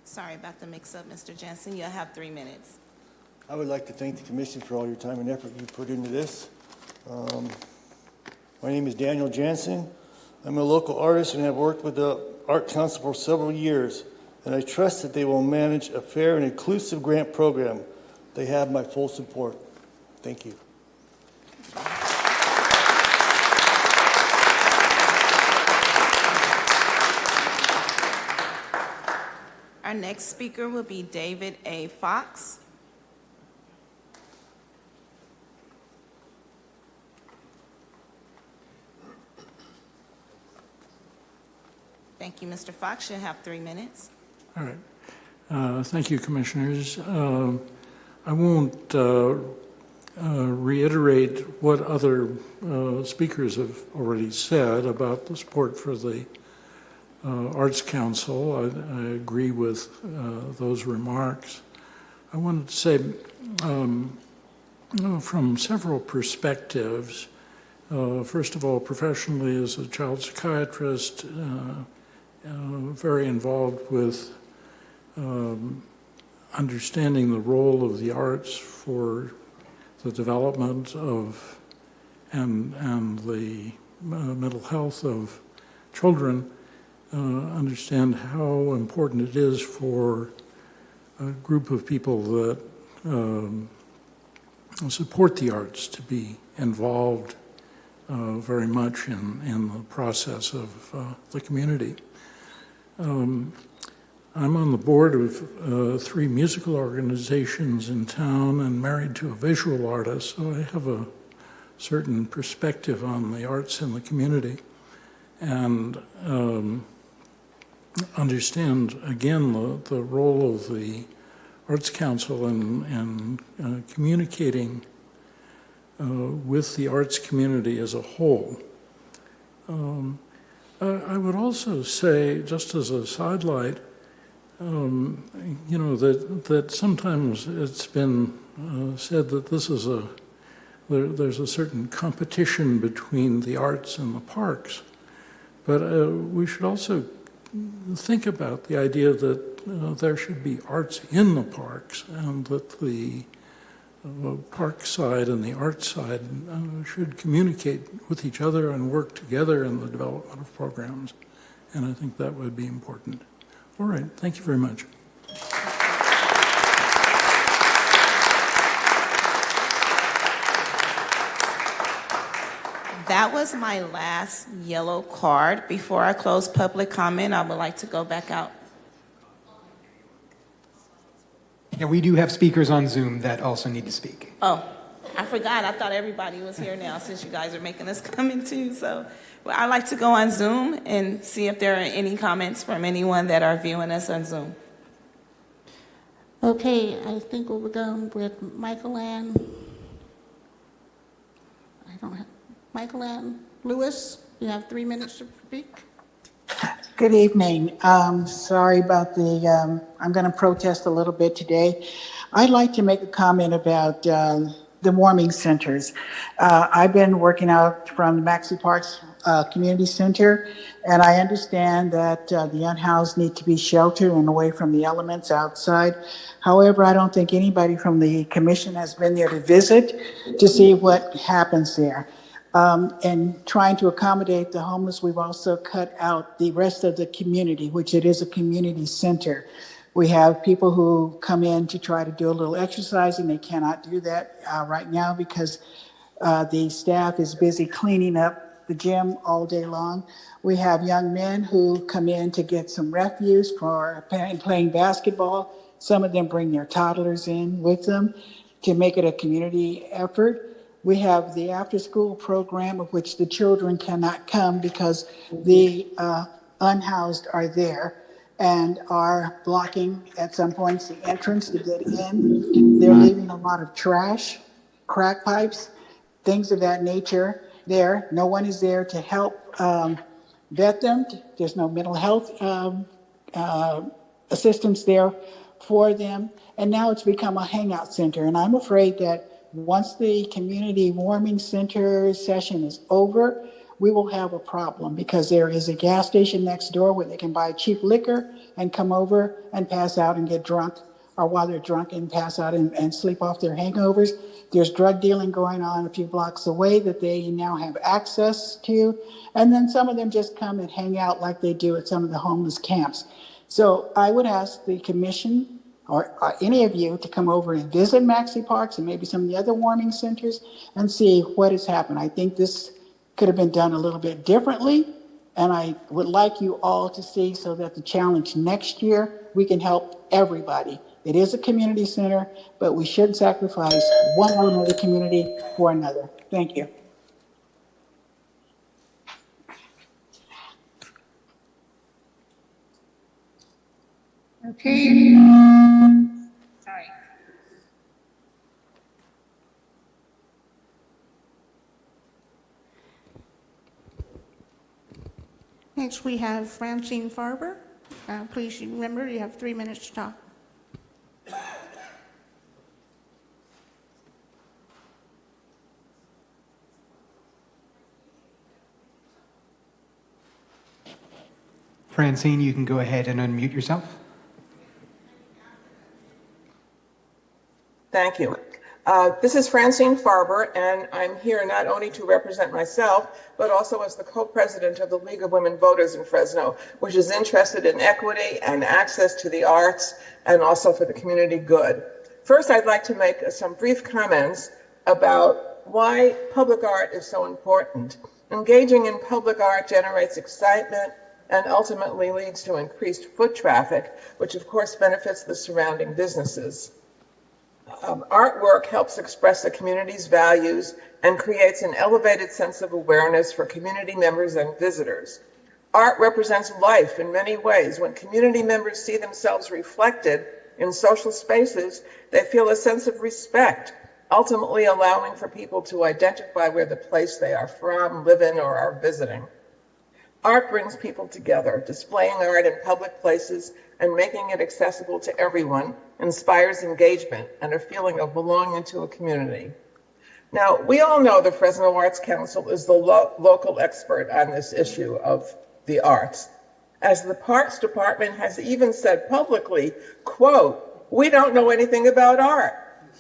Speaker 4: Sorry about the mix-up, Mr. Jansen. You'll have 3 minutes.
Speaker 10: I would like to thank the Commission for all your time and effort you put into this. My name is Daniel Jansen. I'm a local artist and have worked with the Art Council for several years, and I trust that they will manage a fair and inclusive grant program. They have my full support. Thank you.
Speaker 4: Our next speaker will be David A. Fox. Thank you, Mr. Fox. You'll have 3 minutes.
Speaker 11: All right. Thank you, Commissioners. I won't reiterate what other speakers have already said about the support for the Arts Council. I agree with those remarks. I wanted to say from several perspectives, first of all, professionally as a child psychiatrist, very involved with understanding the role of the arts for the development of and the mental health of children, understand how important it is for a group of people that support the arts to be involved very much in the process of the community. I'm on the board of 3 musical organizations in town and married to a visual artist, so I have a certain perspective on the arts in the community, and understand again the role of the Arts Council in communicating with the arts community as a whole. I would also say, just as a sidelight, that sometimes it's been said that this is there's a certain competition between the arts and the parks. But we should also think about the idea that there should be arts in the parks, and that the park side and the art side should communicate with each other and work together in the development of programs. And I think that would be important. All right, thank you very much.
Speaker 4: That was my last yellow card. Before I close public comment, I would like to go back out.
Speaker 7: Yeah, we do have speakers on Zoom that also need to speak.
Speaker 4: Oh, I forgot. I thought everybody was here now since you guys are making us come in too. So well, I'd like to go on Zoom and see if there are any comments from anyone that are viewing us on Zoom.
Speaker 2: Okay, I think we'll go with Michael Ann. I don't have Michael Ann Lewis. You have 3 minutes to speak.
Speaker 8: Good evening. Sorry about I'm going to protest a little bit today. I'd like to make a comment about the warming centers. I've been working out from the Maxey Parks Community Center, and I understand that the unhoused need to be sheltered and away from the elements outside. However, I don't think anybody from the commission has been there to visit to see what happens there. And trying to accommodate the homeless, we've also cut out the rest of the community, which it is a community center. We have people who come in to try to do a little exercising. They cannot do that right now because the staff is busy cleaning up the gym all day long. We have young men who come in to get some refuse for playing basketball. Some of them bring their toddlers in with them to make it a community effort. We have the after-school program of which the children cannot come because the unhoused are there and are blocking at some points the entrance to get in. They're leaving a lot of trash, crack pipes, things of that nature there. No one is there to help vet them. There's no mental health assistance there for them. And now it's become a hangout center. And I'm afraid that once the community warming center session is over, we will have a problem because there is a gas station next door where they can buy cheap liquor and come over and pass out and get drunk, or while they're drunk and pass out and sleep off their hangovers. There's drug dealing going on a few blocks away that they now have access to. And then some of them just come and hang out like they do at some of the homeless camps. So I would ask the commission or any of you to come over and visit Maxey Parks and maybe some of the other warming centers and see what has happened. I think this could have been done a little bit differently, and I would like you all to see so that the challenge next year, we can help everybody. It is a community center, but we shouldn't sacrifice one element of the community for another. Thank you.
Speaker 2: Okay. Sorry. Next, we have Francine Farber. Please remember, you have 3 minutes to talk.
Speaker 7: Francine, you can go ahead and unmute yourself.
Speaker 12: Thank you. This is Francine Farber, and I'm here not only to represent myself, but also as the co-president of the League of Women Voters in Fresno, which is interested in equity and access to the arts and also for the community good. First, I'd like to make some brief comments about why public art is so important. Engaging in public art generates excitement and ultimately leads to increased foot traffic, which of course benefits the surrounding businesses. Artwork helps express a community's values and creates an elevated sense of awareness for community members and visitors. Art represents life in many ways. When community members see themselves reflected in social spaces, they feel a sense of respect, ultimately allowing for people to identify where the place they are from, live in, or are visiting. Art brings people together. Displaying art in public places and making it accessible to everyone inspires engagement and a feeling of belonging to a community. Now, we all know the Fresno Arts Council is the local expert on this issue of the arts. As the Parks Department has even said publicly, quote, "We don't know anything about art."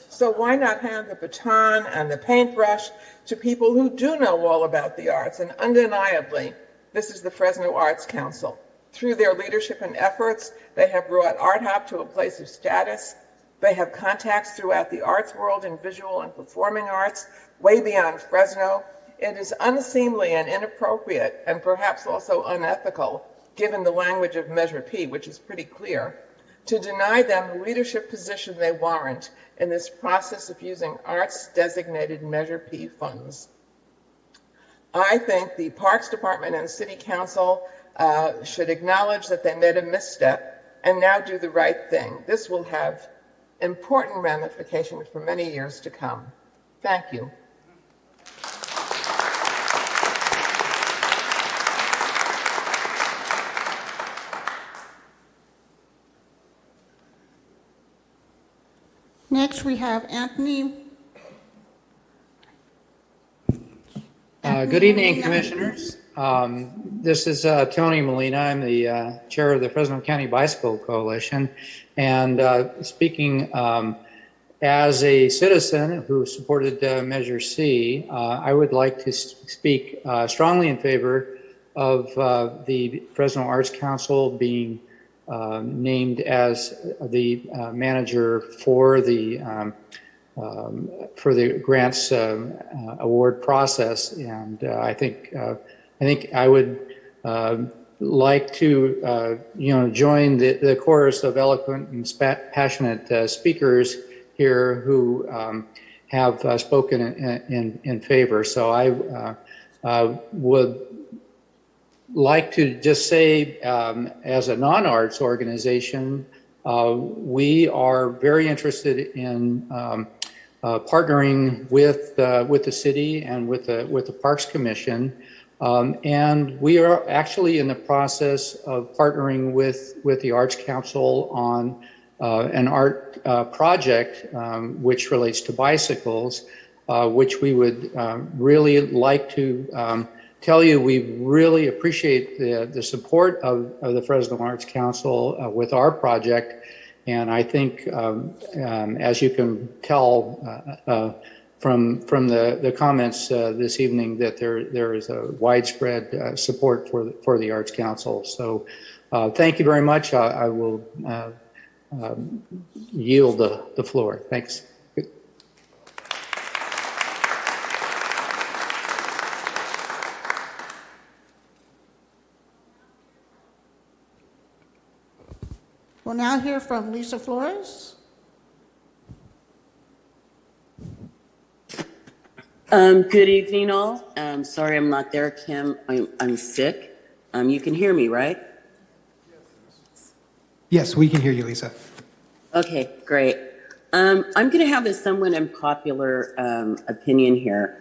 Speaker 12: So why not hand the baton and the paintbrush to people who do know all about the arts? And undeniably, this is the Fresno Arts Council. Through their leadership and efforts, they have brought Art Hop to a place of status. They have contacts throughout the arts world in visual and performing arts, way beyond Fresno. It is unseemly and inappropriate, and perhaps also unethical, given the language of Measure P, which is pretty clear, to deny them the leadership position they warrant in this process of using arts-designated Measure P funds. I think the Parks Department and City Council should acknowledge that they made a misstep and now do the right thing. This will have important ramifications for many years to come. Thank you.
Speaker 2: Next, we have Anthony.
Speaker 13: Good evening, Commissioners. This is Tony Molina. I'm the chair of the Fresno County Bicycle Coalition. And speaking as a citizen who supported Measure C, I would like to speak strongly in favor of the Fresno Arts Council being named as the manager for the grants award process, and I think I would like to join the chorus of eloquent and passionate speakers here who have spoken in favor. So I would like to just say, as a non-arts organization, we are very interested in partnering with the city and with the Parks Commission, and we are actually in the process of partnering with the Arts Council on an art project which relates to bicycles, which we would really like to tell you we really appreciate the support of the Fresno Arts Council with our project. And I think, as you can tell from the comments this evening, that there is a widespread support for the Arts Council. So thank you very much. I will yield the floor. Thanks.
Speaker 2: We'll now hear from Lisa Flores.
Speaker 14: Good evening, all. Sorry I'm not there, Kim. I'm sick. You can hear me, right?
Speaker 7: Yes, we can hear you, Lisa.
Speaker 14: Okay, great. I'm going to have a somewhat unpopular opinion here.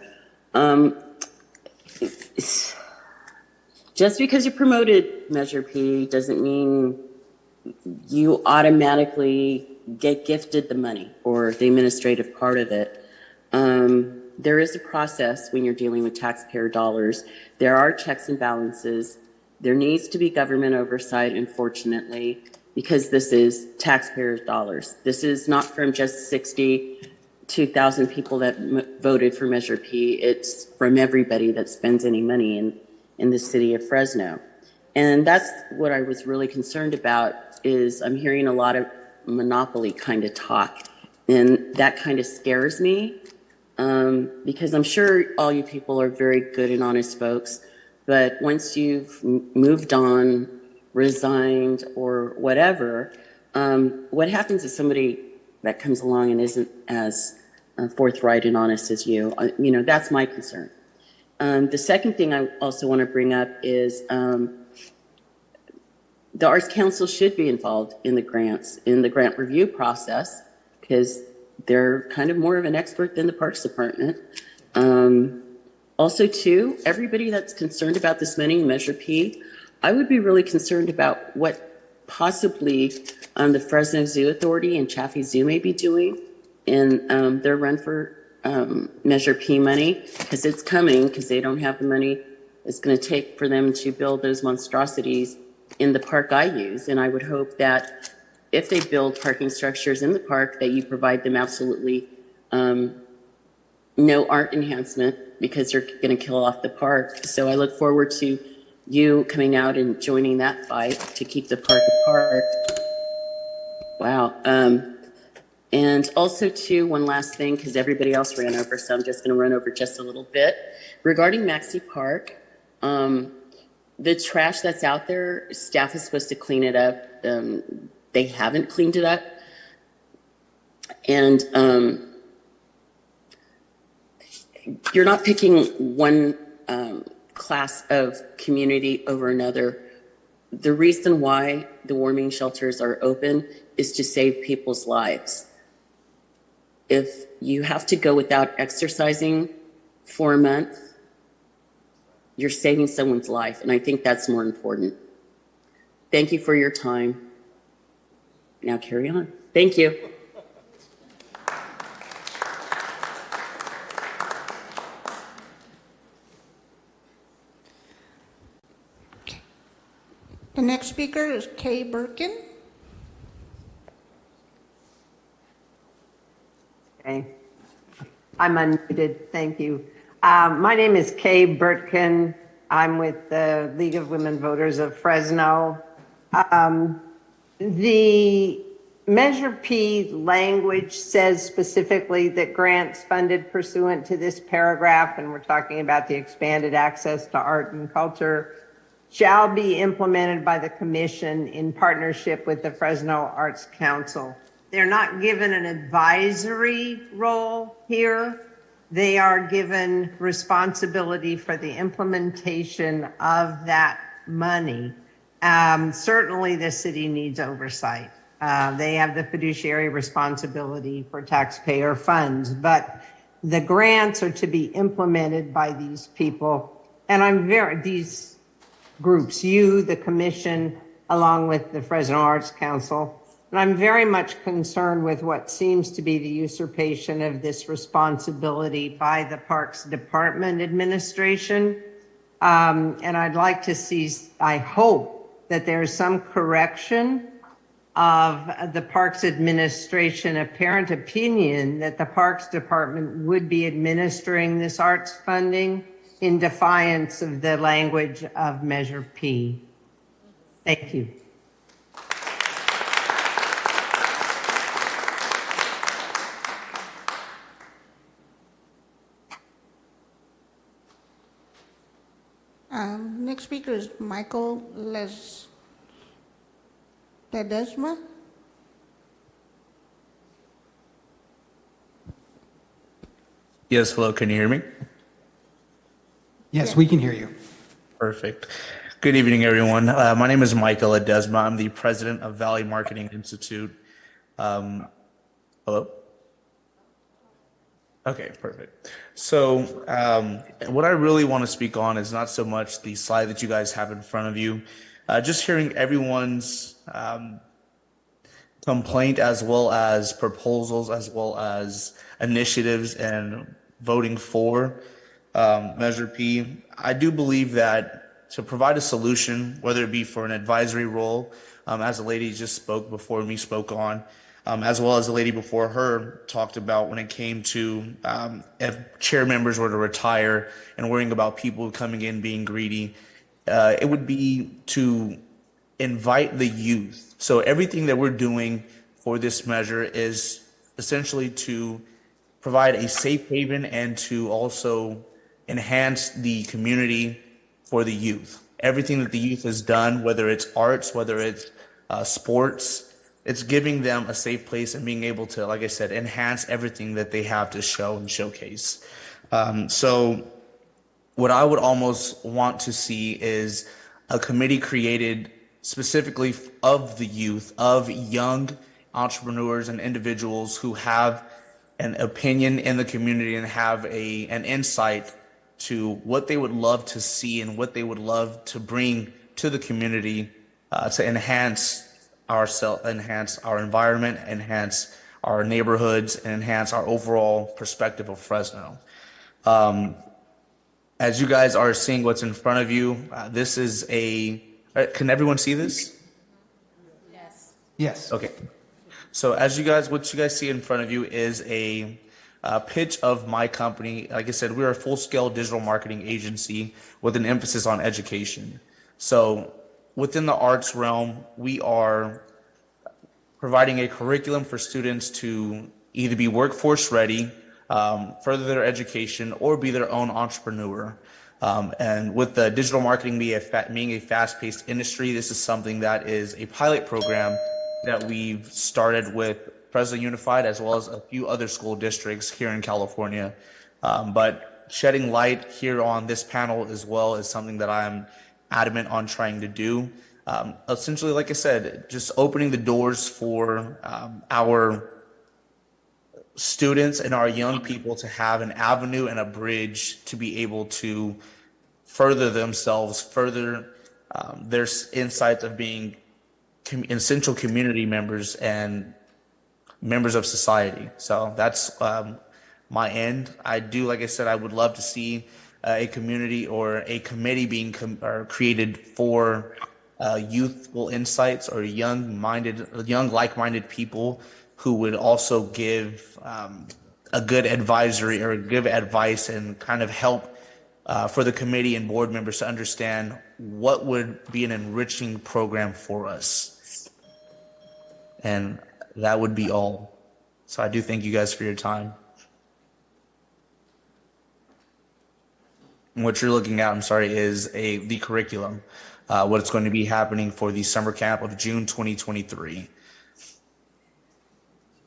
Speaker 14: Just because you promoted Measure P doesn't mean you automatically get gifted the money or the administrative part of it. There is a process when you're dealing with taxpayer dollars. There are checks and balances. There needs to be government oversight, unfortunately, because this is taxpayers' dollars. This is not from just 62,000 people that voted for Measure P. It's from everybody that spends any money in the city of Fresno. And that's what I was really concerned about, is I'm hearing a lot of monopoly kind of talk. And that kind of scares me, because I'm sure all you people are very good and honest folks, but once you've moved on, resigned, or whatever, what happens if somebody that comes along and isn't as forthright and honest as you. That's my concern. The second thing I also want to bring up is the Arts Council should be involved in the grant review process, because they're kind of more of an expert than the Parks Department. Also, too, everybody that's concerned about this money in Measure P, I would be really concerned about what possibly the Fresno Zoo Authority and Chaffee Zoo may be doing in their run for Measure P money, because it's coming, because they don't have the money it's going to take for them to build those monstrosities in the park I use. And I would hope that if they build parking structures in the park, that you provide them absolutely no art enhancement, because you're going to kill off the park. So I look forward to you coming out and joining that fight to keep the park a park. Wow. And also, too, one last thing, because everybody else ran over, so I'm just going to run over just a little bit. Regarding Maxey Park, the trash that's out there, staff is supposed to clean it up. They haven't cleaned it up. And you're not picking one class of community over another. The reason why the warming shelters are open is to save people's lives. If you have to go without exercising for a month, you're saving someone's life, and I think that's more important. Thank you for your time. Now carry on. Thank you.
Speaker 2: The next speaker is Kay Birkin.
Speaker 15: Okay. I'm unmuted. Thank you. My name is Kay Birkin. I'm with the League of Women Voters of Fresno. The Measure P language says specifically that grants funded pursuant to this paragraph, and we're talking about the expanded access to art and culture, shall be implemented by the Commission in partnership with the Fresno Arts Council. They're not given an advisory role here. They are given responsibility for the implementation of that money. Certainly the city needs oversight. They have the fiduciary responsibility for taxpayer funds, but the grants are to be implemented by these people. And these groups, you, the commission, along with the Fresno Arts Council, and I'm very much concerned with what seems to be the usurpation of this responsibility by the Parks Department administration. And I'd like to see, I hope that there's some correction of the Parks Administration apparent opinion that the Parks Department would be administering this arts funding in defiance of the language of Measure P. Thank you.
Speaker 2: Next speaker is Michael Ledesma.
Speaker 16: Yes, hello, can you hear me?
Speaker 7: Yes, we can hear you.
Speaker 16: Perfect. Good evening, everyone. My name is Michael Ledesma. I'm the president of Valley Marketing Institute. Hello? Okay, perfect. So what I really want to speak on is not so much the slide that you guys have in front of you, just hearing everyone's complaint, as well as proposals, as well as initiatives and voting for Measure P. I do believe that to provide a solution, whether it be for an advisory role, as a lady just spoke before me spoke on, as well as the lady before her talked about when it came to if chair members were to retire and worrying about people coming in being greedy, it would be to invite the youth. So everything that we're doing for this measure is essentially to provide a safe haven and to also enhance the community for the youth. Everything that the youth has done, whether it's arts, whether it's sports, it's giving them a safe place and being able to, like I said, enhance everything that they have to show and showcase. So what I would almost want to see is a committee created specifically of the youth, of young entrepreneurs and individuals who have an opinion in the community and have an insight to what they would love to see and what they would love to bring to the community to enhance enhance our environment, enhance our neighborhoods, and enhance our overall perspective of Fresno. As you guys are seeing what's in front of you, this is can everyone see this?
Speaker 4: Yes.
Speaker 7: Yes.
Speaker 16: Okay. So what you guys see in front of you is a pitch of my company. Like I said, we're a full-scale digital marketing agency with an emphasis on education. So within the arts realm, we are providing a curriculum for students to either be workforce ready, further their education, or be their own entrepreneur. And with the digital marketing being a fast-paced industry, this is something that is a pilot program that we've started with Fresno Unified as well as a few other school districts here in California. But shedding light here on this panel as well is something that I'm adamant on trying to do. Essentially, like I said, just opening the doors for our students and our young people to have an avenue and a bridge to be able to further themselves, further their insights of being essential community members and members of society. So that's my end. I do, like I said, I would love to see a community or a committee being created for youthful insights or young like-minded people who would also give a good advisory or give advice and kind of help for the committee and board members to understand what would be an enriching program for us. And that would be all. So I do thank you guys for your time. And what you're looking at, I'm sorry, is the curriculum, what's going to be happening for the summer camp of June 2023.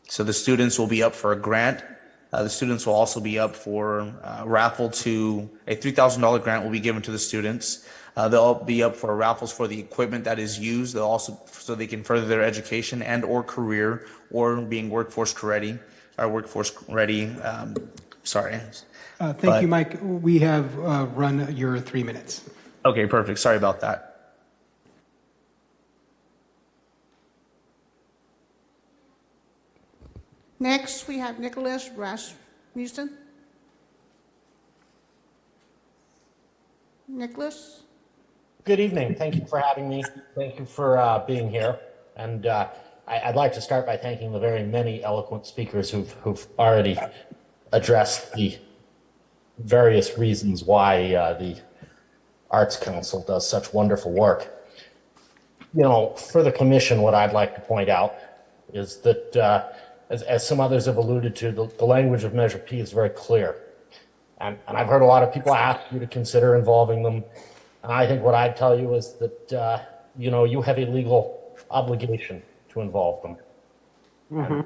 Speaker 16: So the students will be up for a grant. The students will also be up for a raffle to a $3,000 grant will be given to the students. They'll be up for raffles for the equipment that is used. They'll also, so they can further their education and or career or being workforce ready. Sorry.
Speaker 7: Thank you, Mike. We have run your 3 minutes.
Speaker 16: Okay, perfect. Sorry about that.
Speaker 2: Next, we have Nicholas Rasmussen. Nicholas?
Speaker 17: Good evening. Thank you for having me. Thank you for being here. And I'd like to start by thanking the very many eloquent speakers who've already addressed the various reasons why the Arts Council does such wonderful work. You know, for the commission, what I'd like to point out is that, as some others have alluded to, the language of Measure P is very clear. And I've heard a lot of people ask you to consider involving them. And I think what I'd tell you is that, you know, you have a legal obligation to involve them. Mm-hmm.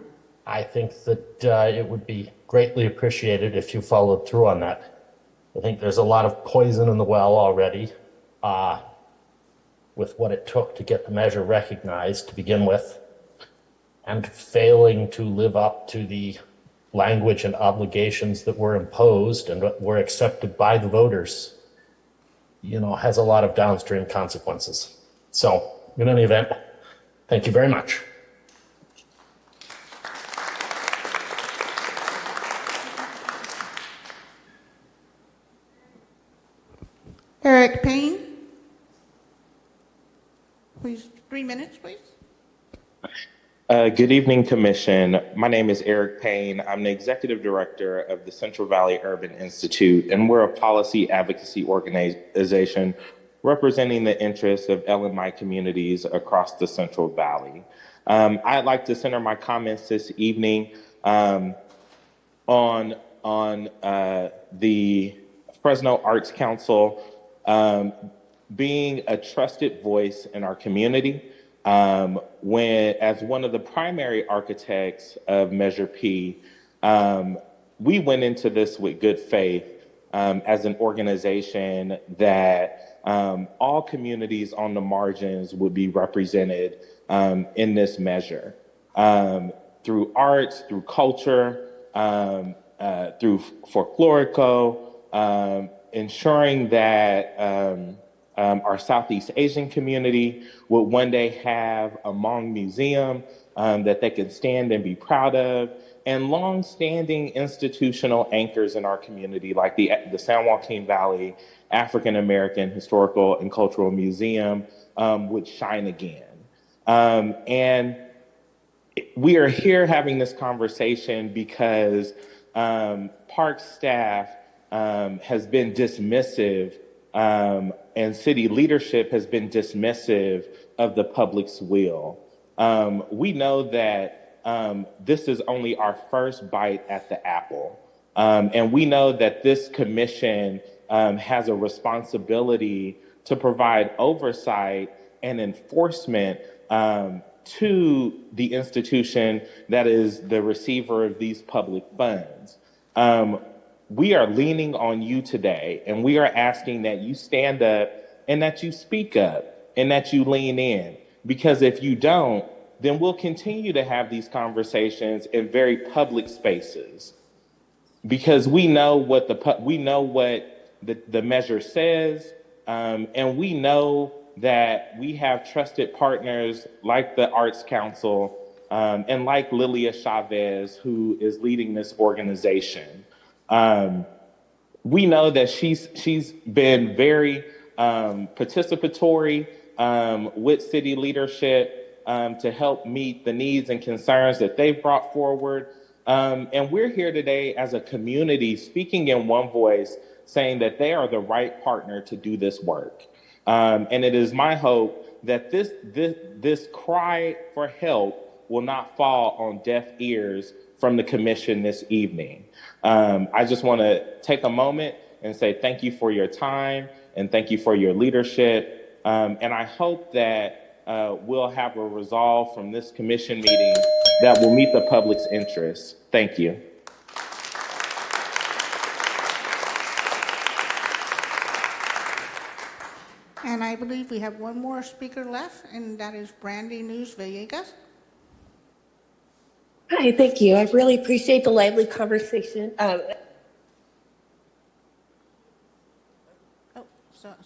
Speaker 17: I think that it would be greatly appreciated if you followed through on that. I think there's a lot of poison in the well already with what it took to get the measure recognized to begin with, and failing to live up to the language and obligations that were imposed and were accepted by the voters, you know, has a lot of downstream consequences. So, in any event, thank you very much.
Speaker 2: Eric Payne. Please, 3 minutes, please.
Speaker 18: Good evening, Commission. My name is Eric Payne. I'm the Executive Director of the Central Valley Urban Institute, and we're a policy advocacy organization representing the interests of LMI communities across the Central Valley. I'd like to center my comments this evening on the Fresno Arts Council being a trusted voice in our community. as one of the primary architects of Measure P, we went into this with good faith as an organization that all communities on the margins would be represented in this measure through arts, through culture, through folklorico, ensuring that our Southeast Asian community would one day have a Hmong museum that they can stand and be proud of, and long-standing institutional anchors in our community like the San Joaquin Valley African American Historical and Cultural Museum would shine again. And we are here having this conversation because park staff has been dismissive and city leadership has been dismissive of the public's will. We know that this is only our first bite at the apple. And we know that this commission has a responsibility to provide oversight and enforcement to the institution that is the receiver of these public funds. We are leaning on you today, and we are asking that you stand up and that you speak up and that you lean in. Because if you don't, then we'll continue to have these conversations in very public spaces. Because we know what the measure says, and we know that we have trusted partners like the Arts Council and like Lilia Chavez, who is leading this organization. We know that she's been very participatory with city leadership to help meet the needs and concerns that they've brought forward. And we're here today as a community speaking in one voice, saying that they are the right partner to do this work. And it is my hope that this cry for help will not fall on deaf ears from the commission this evening. I just want to take a moment and say thank you for your time and thank you for your leadership. And I hope that we'll have a resolve from this commission meeting that will meet the public's interests. Thank you.
Speaker 2: And I believe we have one more speaker left, and that is Brandy News Villegas.
Speaker 1: Hi, thank you. I really appreciate the lively conversation.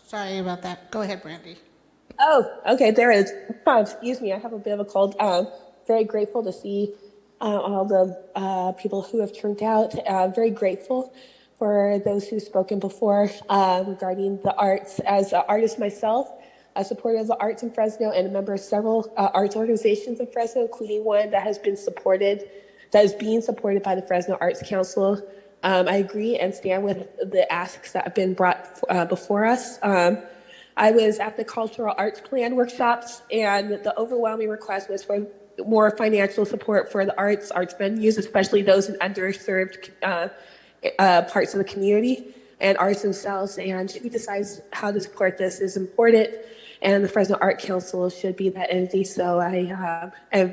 Speaker 2: Sorry about that. Go ahead, Brandy.
Speaker 1: Oh, okay, there is. Excuse me, I have a bit of a cold. Very grateful to see all the people who have turned out. Very grateful for those who've spoken before regarding the arts. As an artist myself, a supporter of the arts in Fresno and a member of several arts organizations in Fresno, including one that is being supported by the Fresno Arts Council. I agree and stand with the asks that have been brought before us. I was at the cultural arts plan workshops, and the overwhelming request was for more financial support for the arts venues, especially those in underserved parts of the community and artists themselves. And who decides how to support this is important, and the Fresno Art Council should be that entity. So I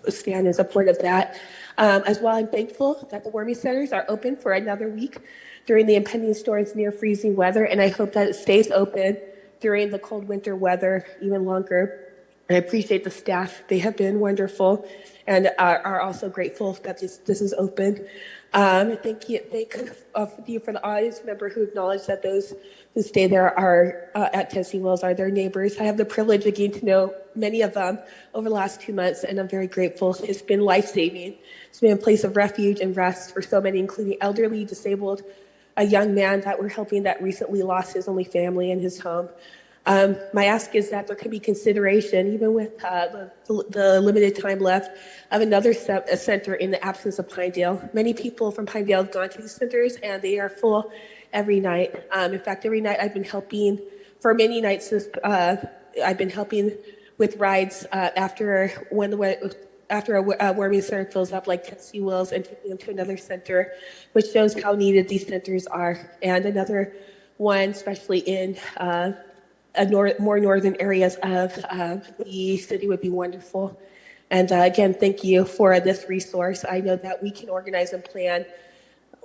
Speaker 1: stand in support of that. As well, I'm thankful that the warming centers are open for another week during the impending storms near freezing weather, and I hope that it stays open during the cold winter weather even longer. And I appreciate the staff. They have been wonderful and are also grateful that this is open. Thank you for the audience member who acknowledged that those who stay there are at Tennessee Wells are their neighbors. I have the privilege of getting to know many of them over the last 2 months, and I'm very grateful. It's been life-saving. It's been a place of refuge and rest for so many, including elderly, disabled, a young man that we're helping that recently lost his only family and his home. My ask is that there can be consideration, even with the limited time left, of another center in the absence of Pinedale. Many people from Pinedale have gone to these centers, and they are full every night. In fact, every night I've been helping, for many nights, I've been helping with rides after a warming center fills up, like Tennessee Wells, and taking them to another center, which shows how needed these centers are. And another one, especially in more northern areas of the city would be wonderful. And again, thank you for this resource. I know that we can organize and plan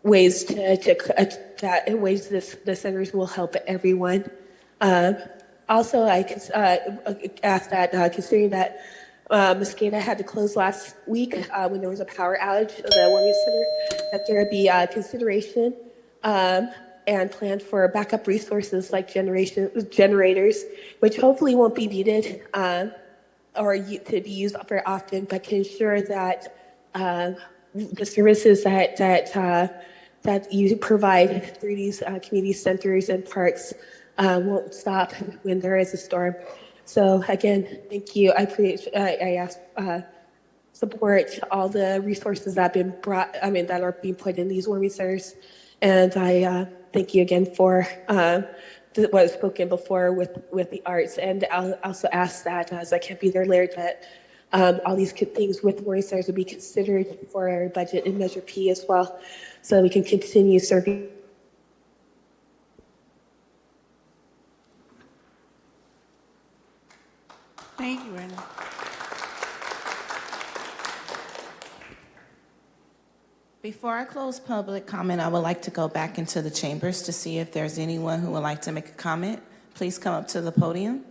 Speaker 1: ways that ways the centers will help everyone. Also, I asked that considering that Mosqueda had to close last week when there was a power outage of the Warming Center, that there would be consideration and plan for backup resources like generators, which hopefully won't be needed to be used very often, but can ensure that the services that you provide through these community centers and parks won't stop when there is a storm. So again, thank you. I ask support all the resources that have been that are being put in these warming centers, and I thank you again for what was spoken before with the arts. And I'll also ask that, as I can't be there later, that all these things with warming centers would be considered for our budget in Measure P as well, so we can continue serving.
Speaker 2: Thank you, Brenda.
Speaker 4: Before I close public comment, I would like to go back into the chambers to see if there's anyone who would like to make a comment. Please come up to the podium.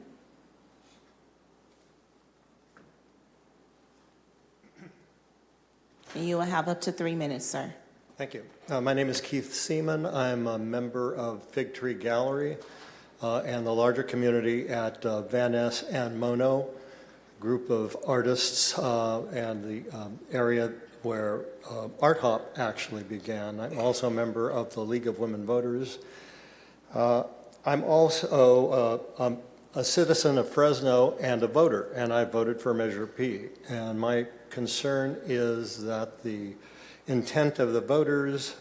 Speaker 4: And you will have up to 3 minutes, sir.
Speaker 19: Thank you. My name is Keith Seaman. I'm a member of Fig Tree Gallery and the larger community at Van Ness and Mono, group of artists and the area where Art Hop actually began. I'm also a member of the League of Women Voters. I'm also a citizen of Fresno and a voter, and I voted for Measure P. And my concern is that the intent of the voters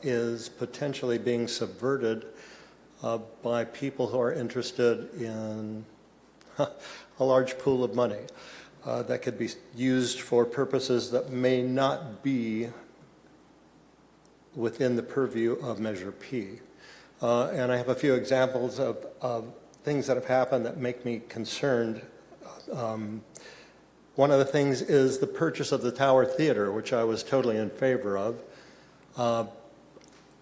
Speaker 19: is potentially being subverted by people who are interested in a large pool of money that could be used for purposes that may not be within the purview of Measure P. And I have a few examples of things that have happened that make me concerned. One of the things is the purchase of the Tower Theater, which I was totally in favor of.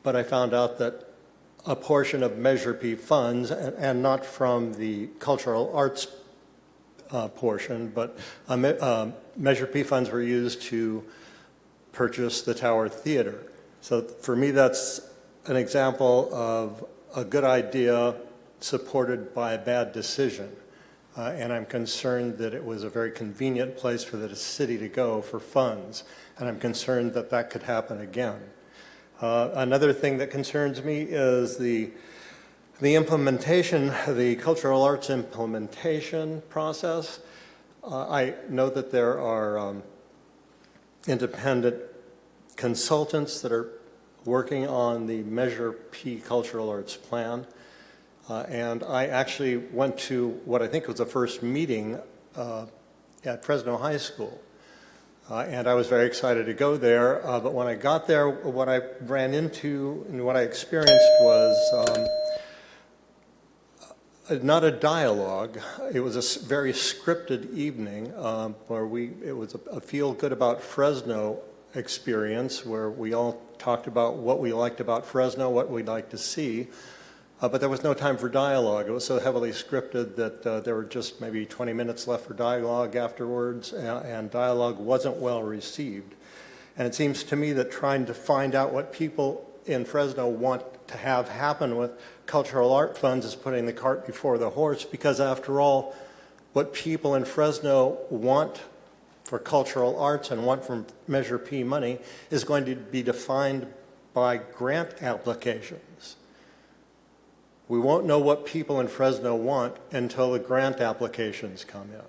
Speaker 19: But I found out that a portion of Measure P funds, and not from the cultural arts portion, but Measure P funds were used to purchase the Tower Theater. So for me, that's an example of a good idea supported by a bad decision. And I'm concerned that it was a very convenient place for the city to go for funds. And I'm concerned that that could happen again. Another thing that concerns me is the implementation, the cultural arts implementation process. I know that there are independent consultants that are working on the Measure P cultural arts plan. And I actually went to what I think was the first meeting at Fresno High School. And I was very excited to go there. But when I got there, what I ran into and what I experienced was not a dialogue. It was a very scripted evening where it was a feel good about Fresno experience where we all talked about what we liked about Fresno, what we'd like to see. But there was no time for dialogue. It was so heavily scripted that there were just maybe 20 minutes left for dialogue afterwards, and dialogue wasn't well received. And it seems to me that trying to find out what people in Fresno want to have happen with cultural art funds is putting the cart before the horse, because after all, what people in Fresno want for cultural arts and want from Measure P money is going to be defined by grant applications. We won't know what people in Fresno want until the grant applications come in.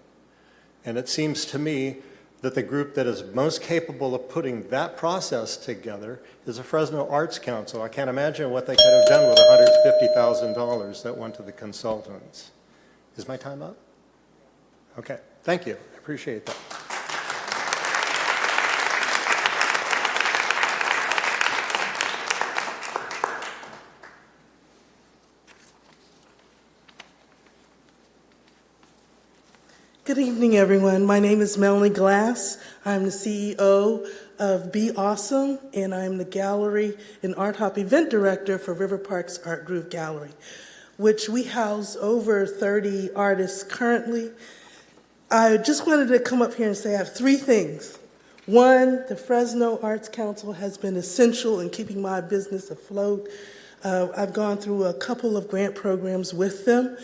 Speaker 19: And it seems to me that the group that is most capable of putting that process together is the Fresno Arts Council. I can't imagine what they could have done with $150,000 that went to the consultants. Is my time up? Okay, thank you. I appreciate that.
Speaker 20: Good evening, everyone. My name is Melanie Glass. I'm the CEO of Be Awesome, and I'm the Gallery and Art Hop Event Director for River Parks Art Groove Gallery, which we house over 30 artists currently. I just wanted to come up here and say I have three things. One, the Fresno Arts Council has been essential in keeping my business afloat. I've gone through a couple of grant programs with them,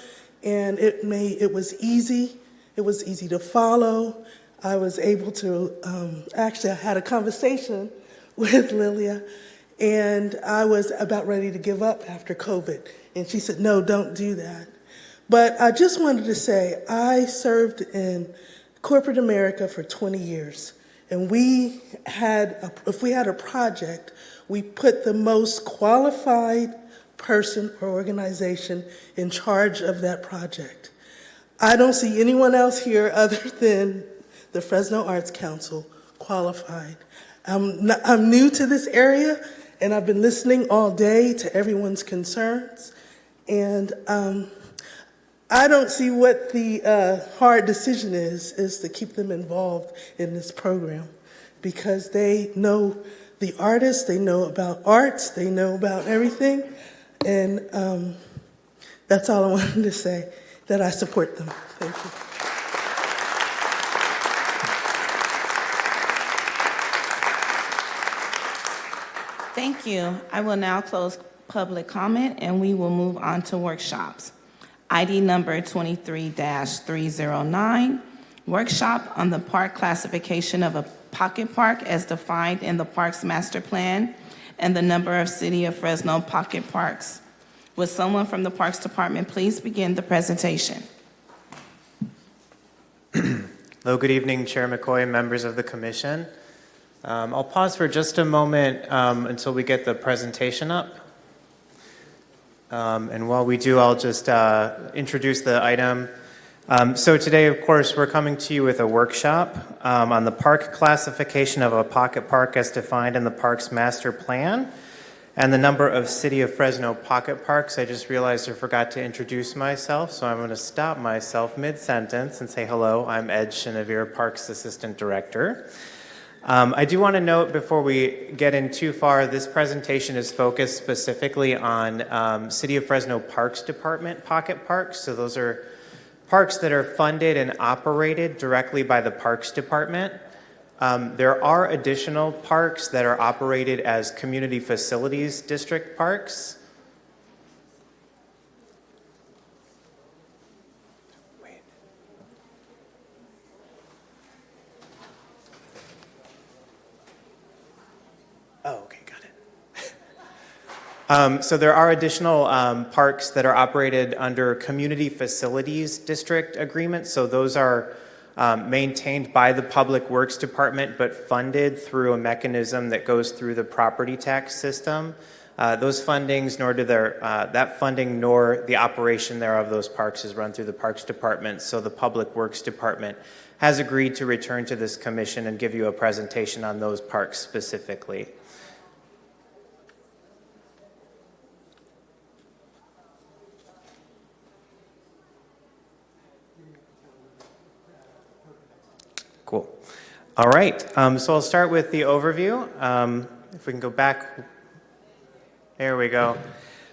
Speaker 20: and it was easy. It was easy to follow. I was able to, actually I had a conversation with Lilia, and I was about ready to give up after COVID. And she said, no, don't do that. But I just wanted to say, I served in corporate America for 20 years. And if we had a project, we put the most qualified person or organization in charge of that project. I don't see anyone else here other than the Fresno Arts Council qualified. I'm new to this area, and I've been listening all day to everyone's concerns. And I don't see what the hard decision is to keep them involved in this program, because they know the artists, they know about arts, they know about everything. And that's all I wanted to say, that I support them. Thank you.
Speaker 4: Thank you. I will now close public comment, and we will move on to workshops. ID number 23-309, workshop on the park classification of a pocket park as defined in the Parks Master Plan and the number of City of Fresno pocket parks. Would someone from the Parks Department please begin the presentation?
Speaker 21: Hello, good evening, Chair McCoy, members of the Commission. I'll pause for just a moment until we get the presentation up. And while we do, I'll just introduce the item. So today, of course, we're coming to you with a workshop on the park classification of a pocket park as defined in the Parks Master Plan and the number of City of Fresno pocket parks. I just realized I forgot to introduce myself, so I'm going to stop myself mid-sentence and say hello. I'm Ed Chenevere, Parks Assistant Director. I do want to note before we get in too far, this presentation is focused specifically on City of Fresno Parks Department pocket parks. So those are parks that are funded and operated directly by the Parks Department. There are additional parks that are operated as community facilities district parks. Oh, okay, got it. So there are additional parks that are operated under community facilities district agreements. So those are maintained by the Public Works Department, but funded through a mechanism that goes through the property tax system. Those fundings, that funding nor the operation thereof of those parks is run through the Parks Department. So the Public Works Department has agreed to return to this commission and give you a presentation on those parks specifically. Cool. All right, so I'll start with the overview. If we can go back, there we go.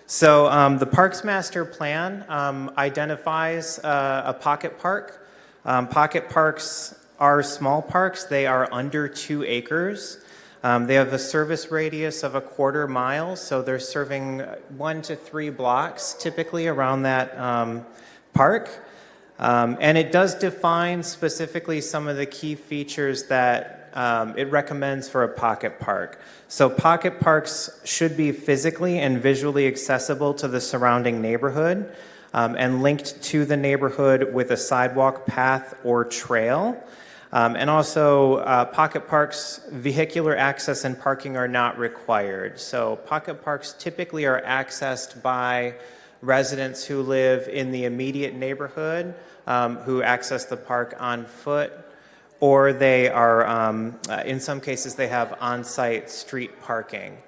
Speaker 21: So the Parks Master Plan identifies a pocket park. Pocket parks are small parks. They are under 2 acres. They have a service radius of 1/4 mile, so they're serving 1 to 3 blocks typically around that park. And it does define specifically some of the key features that it recommends for a pocket park. So pocket parks should be physically and visually accessible to the surrounding neighborhood and linked to the neighborhood with a sidewalk, path, or trail. And also, pocket parks, vehicular access and parking are not required. So pocket parks typically are accessed by residents who live in the immediate neighborhood, who access the park on foot, or they are, in some cases, they have on-site street parking.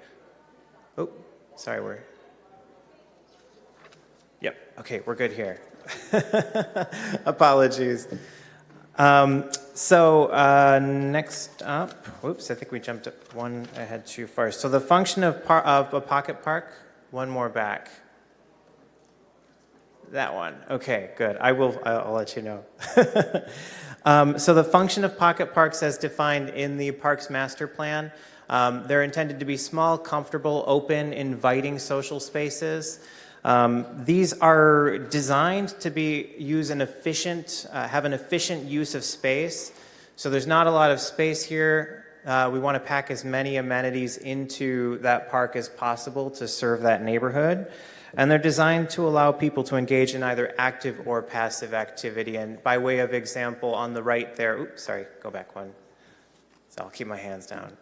Speaker 21: Oh, sorry, yep, okay, we're good here. Apologies. Next up, whoops, I think we jumped up one ahead too far. So the function of a pocket park, one more back. That one. Okay, good. I'll let you know. So the function of pocket parks as defined in the Parks Master Plan, they're intended to be small, comfortable, open, inviting social spaces. These are designed to have an efficient use of space. So there's not a lot of space here. We want to pack as many amenities into that park as possible to serve that neighborhood. And they're designed to allow people to engage in either active or passive activity. And by way of example, on the right there, go back one. So I'll keep my hands down.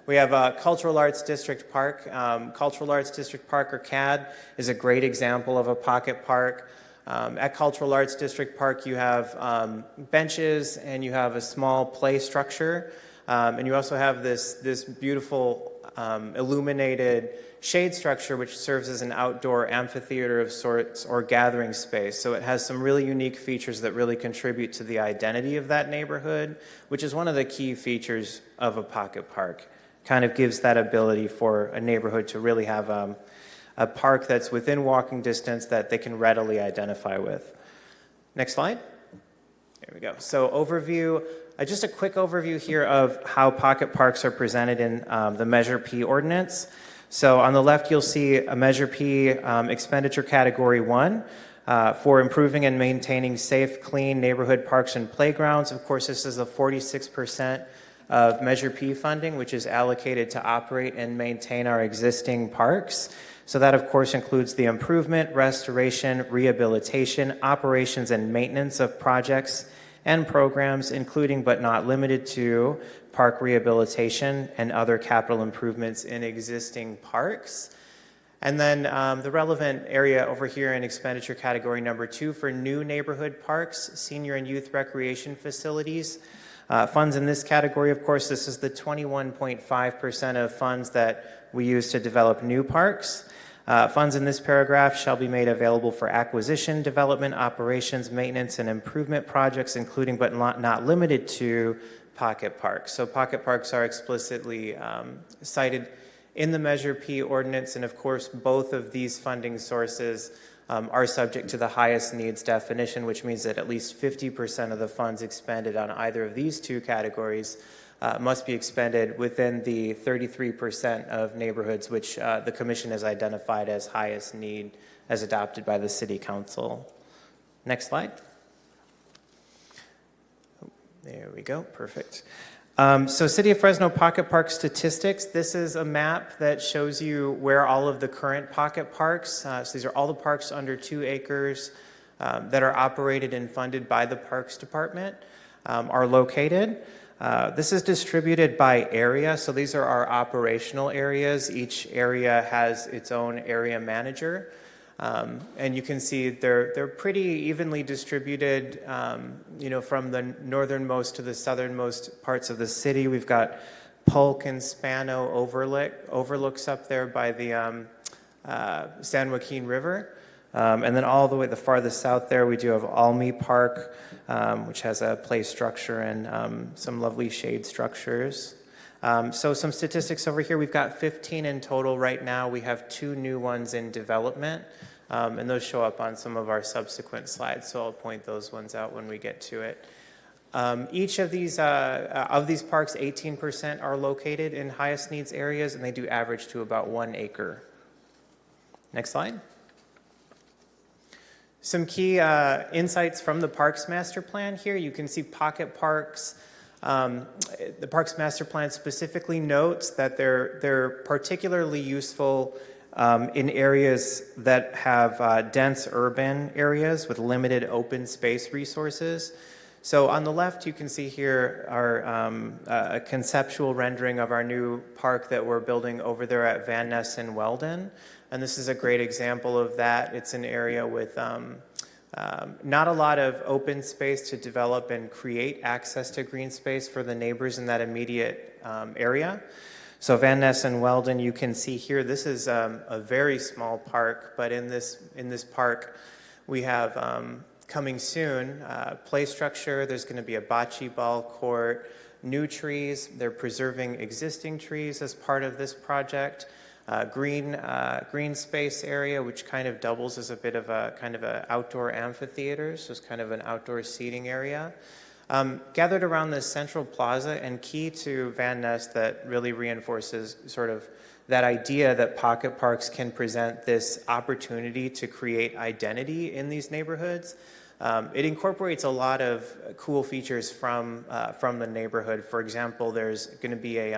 Speaker 21: We have Cultural Arts District Park. Cultural Arts District Park, or CAD, is a great example of a pocket park. At Cultural Arts District Park, you have benches and you have a small play structure. And you also have this beautiful illuminated shade structure, which serves as an outdoor amphitheater of sorts or gathering space. So it has some really unique features that really contribute to the identity of that neighborhood, which is one of the key features of a pocket park. Kind of gives that ability for a neighborhood to really have a park that's within walking distance that they can readily identify with. Next slide. There we go. So overview, just a quick overview here of how pocket parks are presented in the Measure P ordinance. So on the left, you'll see a Measure P expenditure category 1 for improving and maintaining safe, clean neighborhood parks and playgrounds. Of course, this is a 46% of Measure P funding, which is allocated to operate and maintain our existing parks. So that, of course, includes the improvement, restoration, rehabilitation, operations, and maintenance of projects and programs, including but not limited to park rehabilitation and other capital improvements in existing parks. And then the relevant area over here in expenditure category number 2 for new neighborhood parks, senior and youth recreation facilities. Funds in this category, of course, this is the 21.5% of funds that we use to develop new parks. Funds in this paragraph shall be made available for acquisition, development, operations, maintenance, and improvement projects, including but not limited to pocket parks. So pocket parks are explicitly cited in the Measure P ordinance, and of course, both of these funding sources are subject to the highest needs definition, which means that at least 50% of the funds expended on either of these two categories must be expended within the 33% of neighborhoods which the Commission has identified as highest need as adopted by the City Council. Next slide. There we go, perfect. So City of Fresno pocket park statistics. This is a map that shows you where all of the current pocket parks, so these are all the parks under 2 acres that are operated and funded by the Parks Department, are located. This is distributed by area, so these are our operational areas. Each area has its own area manager. And you can see they're pretty evenly distributed, from the northernmost to the southernmost parts of the city. We've got Polk and Spano overlooks up there by the San Joaquin River. And then all the way the farthest south there, we do have Almy Park, which has a play structure and some lovely shade structures. So some statistics over here. We've got 15 in total right now. We have 2 new ones in development, and those show up on some of our subsequent slides, so I'll point those ones out when we get to it. Each of these parks, 18% are located in highest needs areas, and they do average to about 1 acre. Next slide. Some key insights from the Parks Master Plan here. You can see pocket parks. The Parks Master Plan specifically notes that they're particularly useful in areas that have dense urban areas with limited open space resources. So on the left, you can see here a conceptual rendering of our new park that we're building over there at Van Ness and Weldon. And this is a great example of that. It's an area with not a lot of open space to develop and create access to green space for the neighbors in that immediate area. So Van Ness and Weldon, you can see here, this is a very small park, but in this park, we have Coming soon, play structure, there's going to be a bocce ball court, new trees. They're preserving existing trees as part of this project. Green space area, which kind of doubles as a bit of a kind of an outdoor amphitheater, so it's kind of an outdoor seating area. Gathered around this central plaza, and key to Van Ness that really reinforces sort of that idea that pocket parks can present this opportunity to create identity in these neighborhoods. It incorporates a lot of cool features from the neighborhood. For example, there's going to be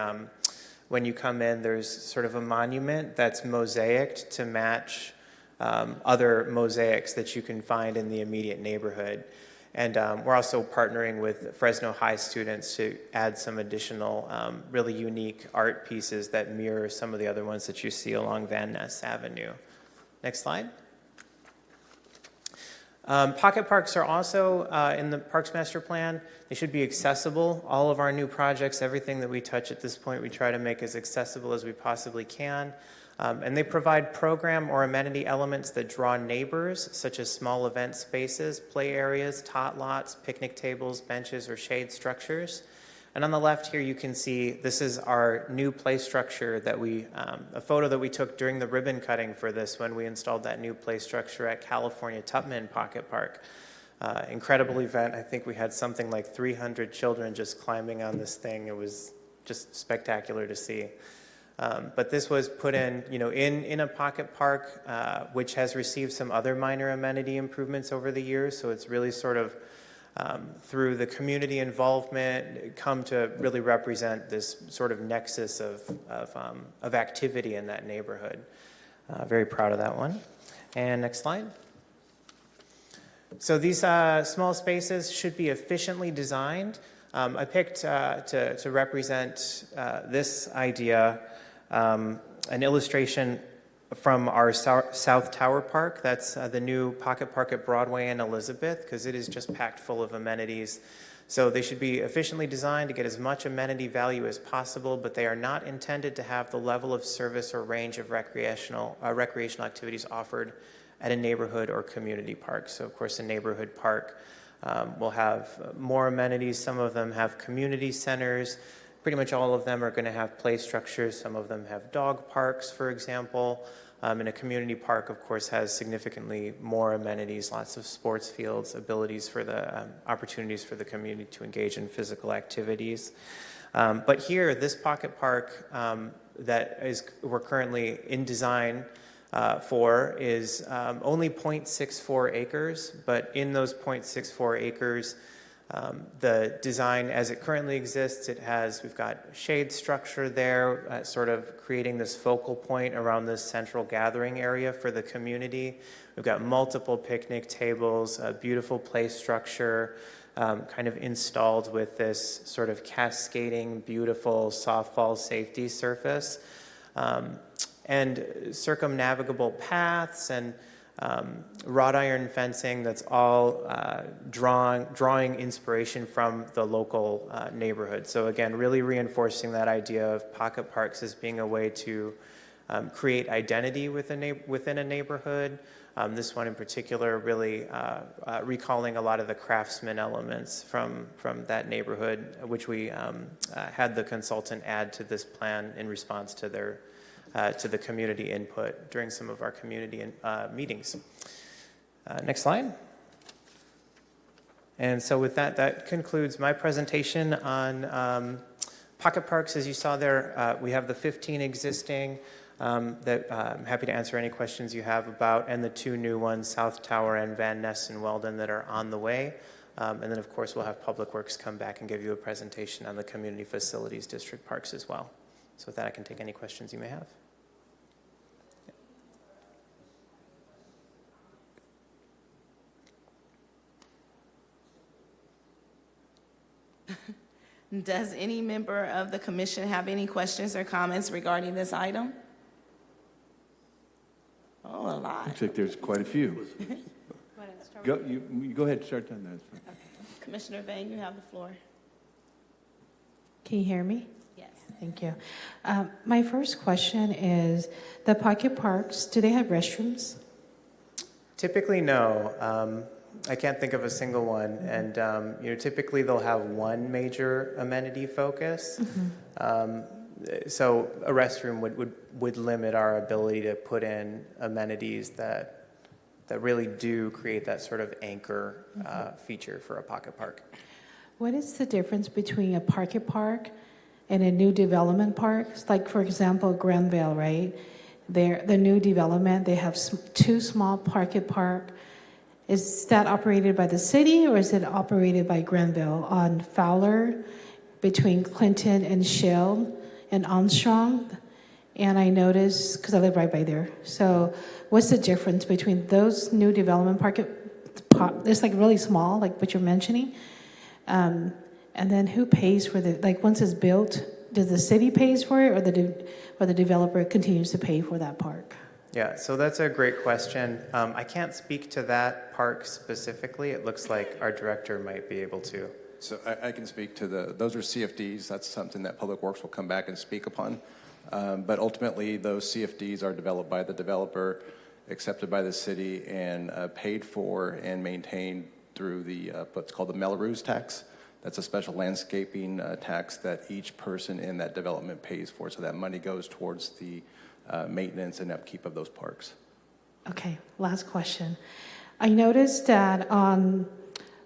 Speaker 21: when you come in, there's sort of a monument that's mosaicked to match other mosaics that you can find in the immediate neighborhood. And we're also partnering with Fresno High students to add some additional really unique art pieces that mirror some of the other ones that you see along Van Ness Avenue. Next slide. Pocket parks are also in the Parks Master Plan. They should be accessible. All of our new projects, everything that we touch at this point, we try to make as accessible as we possibly can. And they provide program or amenity elements that draw neighbors, such as small event spaces, play areas, tot lots, picnic tables, benches, or shade structures. And on the left here, you can see this is our new play structure that a photo that we took during the ribbon cutting for this when we installed that new play structure at California Tupman Pocket Park. Incredible event. I think we had something like 300 children just climbing on this thing. It was just spectacular to see. But this was put in a pocket park, which has received some other minor amenity improvements over the years. So it's really sort of through the community involvement, come to really represent this sort of nexus of activity in that neighborhood. Very proud of that one. And next slide. So these small spaces should be efficiently designed. I picked to represent this idea, an illustration from our South Tower Park. That's the new pocket park at Broadway and Elizabeth, because it is just packed full of amenities. So they should be efficiently designed to get as much amenity value as possible, but they are not intended to have the level of service or range of recreational activities offered at a neighborhood or community park. So of course, a neighborhood park will have more amenities. Some of them have community centers. Pretty much all of them are going to have play structures. Some of them have dog parks, for example. And a community park, of course, has significantly more amenities, lots of sports fields, abilities for the opportunities for the community to engage in physical activities. But here, this pocket park we're currently in design for is only 0.64 acres, but in those 0.64 acres, the design as it currently exists, we've got shade structure there, sort of creating this focal point around this central gathering area for the community. We've got multiple picnic tables, a beautiful play structure, kind of installed with this sort of cascading, beautiful softball safety surface, and circumnavigable paths and wrought iron fencing that's all drawing inspiration from the local neighborhood. So again, really reinforcing that idea of pocket parks as being a way to create identity within a neighborhood. This one in particular really recalling a lot of the craftsman elements from that neighborhood, which we had the consultant add to this plan in response to their to the community input during some of our community meetings. Next slide. And so with that concludes my presentation on pocket parks. As you saw there, we have the 15 existing that I'm happy to answer any questions you have about, and the 2 new ones, South Tower and Van Ness and Weldon, that are on the way. And then, of course, we'll have Public Works come back and give you a presentation on the Community Facilities District Parks as well. So with that, I can take any questions you may have.
Speaker 4: Does any member of the commission have any questions or comments regarding this item? Oh, a lot.
Speaker 3: Looks like there's quite a few. Go ahead and start on that.
Speaker 4: Okay. Commissioner Vang, you have the floor.
Speaker 22: Can you hear me?
Speaker 4: Yes.
Speaker 22: Thank you. My first question is, the pocket parks, do they have restrooms?
Speaker 21: Typically, no. I can't think of a single one, and typically they'll have one major amenity focus. So a restroom would limit our ability to put in amenities that really do create that sort of anchor feature for a pocket park.
Speaker 22: What is the difference between a pocket park and a new development park? Like, for example, Granville, right? The new development, they have two small pocket park. Is that operated by the city or is it operated by Granville on Fowler between Clinton and Shell and Armstrong? And I noticed, because I live right by there, so what's the difference between those new development it's like really small, like what you're mentioning, and then who pays for once it's built, does the city pays for it or the developer continues to pay for that park?
Speaker 21: Yeah, so that's a great question. I can't speak to that park specifically. It looks like our director might be able to.
Speaker 5: So I can speak to those are CFDs. That's something that Public Works will come back and speak upon. But ultimately, those CFDs are developed by the developer, accepted by the city, and paid for and maintained through the what's called the Melrose tax. That's a special landscaping tax that each person in that development pays for. So that money goes towards the maintenance and upkeep of those parks.
Speaker 22: Okay, last question. I noticed that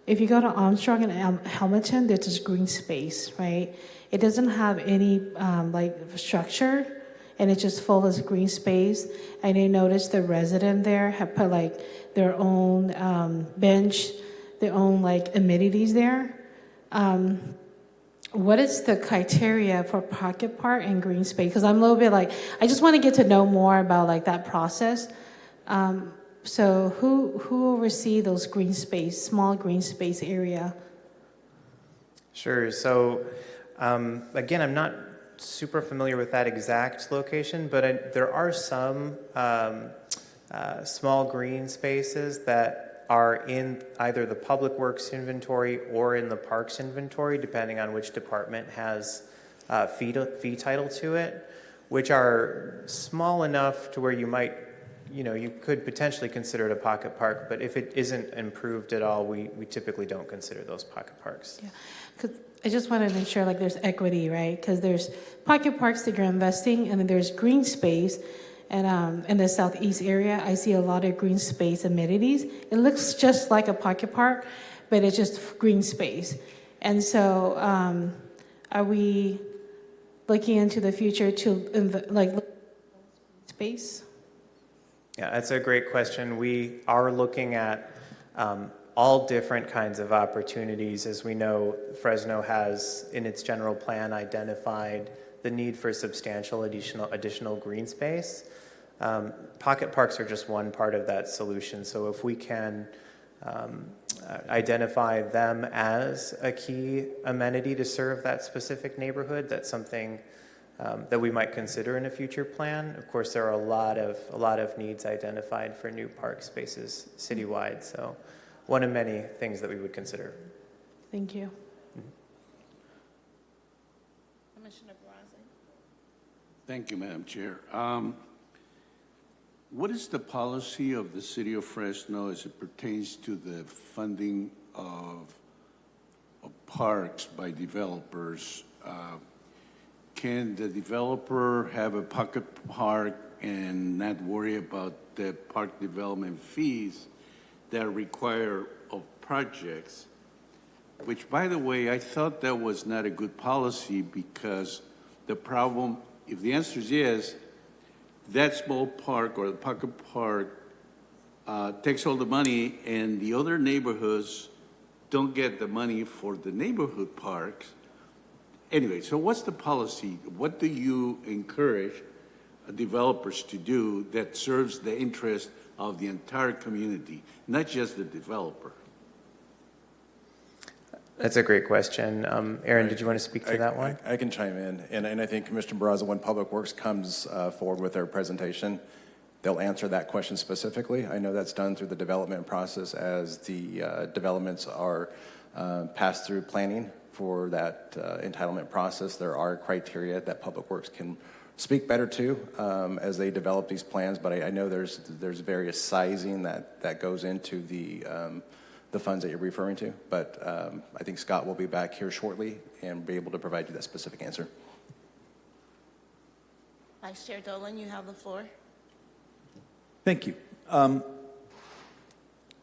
Speaker 22: if you go to Armstrong and Hamilton, there's this green space, right? It doesn't have any structure, and it's just full of green space. And I noticed the resident there have put their own bench, their own amenities there. What is the criteria for pocket park and green space? Because I'm a little bit I just want to get to know more about that process. So who oversee those green space, small green space area?
Speaker 21: Sure. So again, I'm not super familiar with that exact location, but there are some small green spaces that are in either the Public Works inventory or in the Parks inventory, depending on which department has fee title to it, which are small enough to where you could potentially consider it a pocket park, but if it isn't improved at all, we typically don't consider those pocket parks.
Speaker 22: Yeah, because I just want to make sure there's equity, right? Because there's pocket parks that you're investing, and then there's green space. And in the southeast area, I see a lot of green space amenities. It looks just like a pocket park, but it's just green space. And so, are we looking into the future to space?
Speaker 21: Yeah, that's a great question. We are looking at all different kinds of opportunities. As we know, Fresno has, in its general plan, identified the need for substantial additional green space. Pocket parks are just one part of that solution. So if we can identify them as a key amenity to serve that specific neighborhood, that's something that we might consider in a future plan. Of course, there are a lot of needs identified for new park spaces citywide. So one of many things that we would consider.
Speaker 22: Thank you.
Speaker 6: Commissioner Brazzi. Thank you, Madam Chair. What is the policy of the City of Fresno as it pertains to the funding of parks by developers? Can the developer have a pocket park and not worry about the park development fees that require of projects? Which, by the way, I thought that was not a good policy, because the problem, if the answer is yes, that small park or the pocket park takes all the money, and the other neighborhoods don't get the money for the neighborhood parks. Anyway, so what's the policy? What do you encourage developers to do that serves the interest of the entire community, not just the developer?
Speaker 21: That's a great question. Aaron, did you want to speak to that one?
Speaker 5: I can chime in. And I think Commissioner Barraza, when Public Works comes forward with their presentation, they'll answer that question specifically. I know that's done through the development process as the developments are passed through planning for that entitlement process. There are criteria that Public Works can speak better to as they develop these plans, but I know there's various sizing that goes into the the funds that you're referring to. But I think Scott will be back here shortly and be able to provide you that specific answer.
Speaker 4: Vice Chair Dolan, you have the floor.
Speaker 3: Thank you.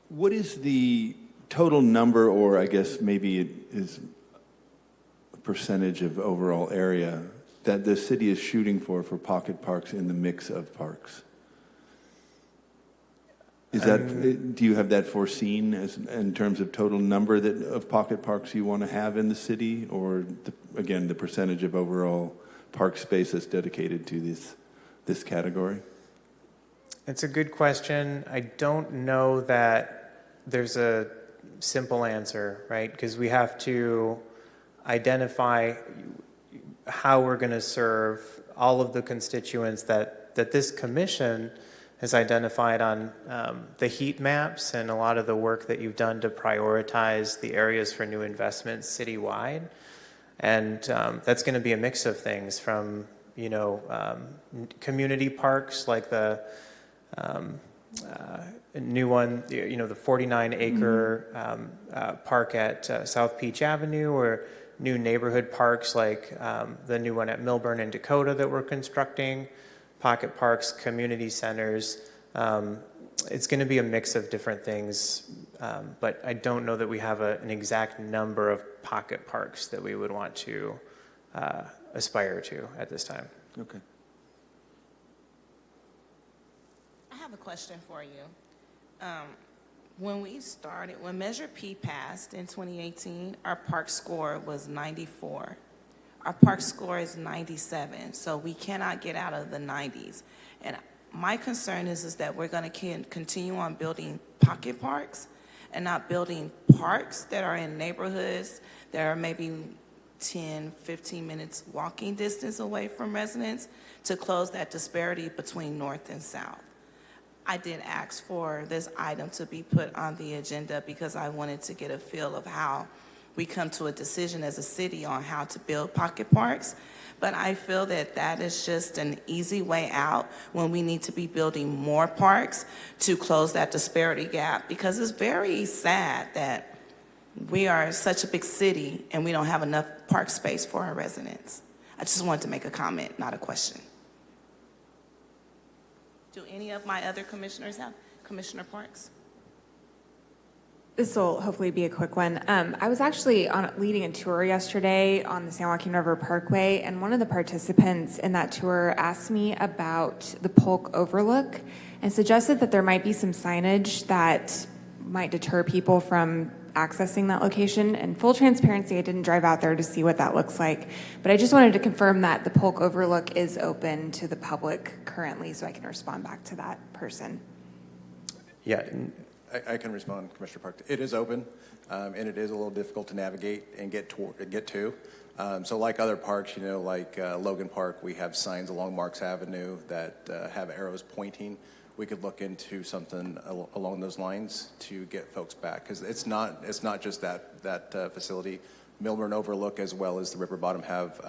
Speaker 3: What is the total number, or I guess maybe it is a percentage of overall area that the city is shooting for pocket parks in the mix of parks? Is that, do you have that foreseen as in terms of total number of pocket parks you want to have in the city, or again the percentage of overall park space that's dedicated to this category?
Speaker 21: It's a good question. I don't know that there's a simple answer, right? Because we have to identify how we're going to serve all of the constituents that this commission has identified on the heat maps and a lot of the work that you've done to prioritize the areas for new investments citywide. And that's going to be a mix of things from, community parks like the new one, the 49-acre park at South Peach Avenue, or new neighborhood parks like the new one at Milburn and Dakota that we're constructing, pocket parks, community centers. It's going to be a mix of different things, but I don't know that we have an exact number of pocket parks that we would want to aspire to at this time.
Speaker 3: Okay.
Speaker 4: I have a question for you. When Measure P passed in 2018, our park score was 94. Our park score is 97, so we cannot get out of the 90s. And my concern is that we're going to continue on building pocket parks and not building parks that are in neighborhoods that are maybe 10, 15 minutes walking distance away from residents to close that disparity between north and south. I did ask for this item to be put on the agenda because I wanted to get a feel of how we come to a decision as a city on how to build pocket parks. But I feel that that is just an easy way out when we need to be building more parks to close that disparity gap, because it's very sad that we are such a big city and we don't have enough park space for our residents. I just wanted to make a comment, not a question. Do any of my other commissioners have Commissioner Parks?
Speaker 9: This will hopefully be a quick one. I was actually leading a tour yesterday on the San Joaquin River Parkway, and one of the participants in that tour asked me about the Polk Overlook and suggested that there might be some signage that might deter people from accessing that location. And full transparency, I didn't drive out there to see what that looks like, but I just wanted to confirm that the Polk Overlook is open to the public currently, so I can respond back to that person.
Speaker 5: Yeah, I can respond, Commissioner Park. It is open, and it is a little difficult to navigate and get to. So like other parks, like Logan Park, we have signs along Marks Avenue that have arrows pointing. We could look into something along those lines to get folks back, because it's not just that facility. Milburn Overlook as well as the River Bottom have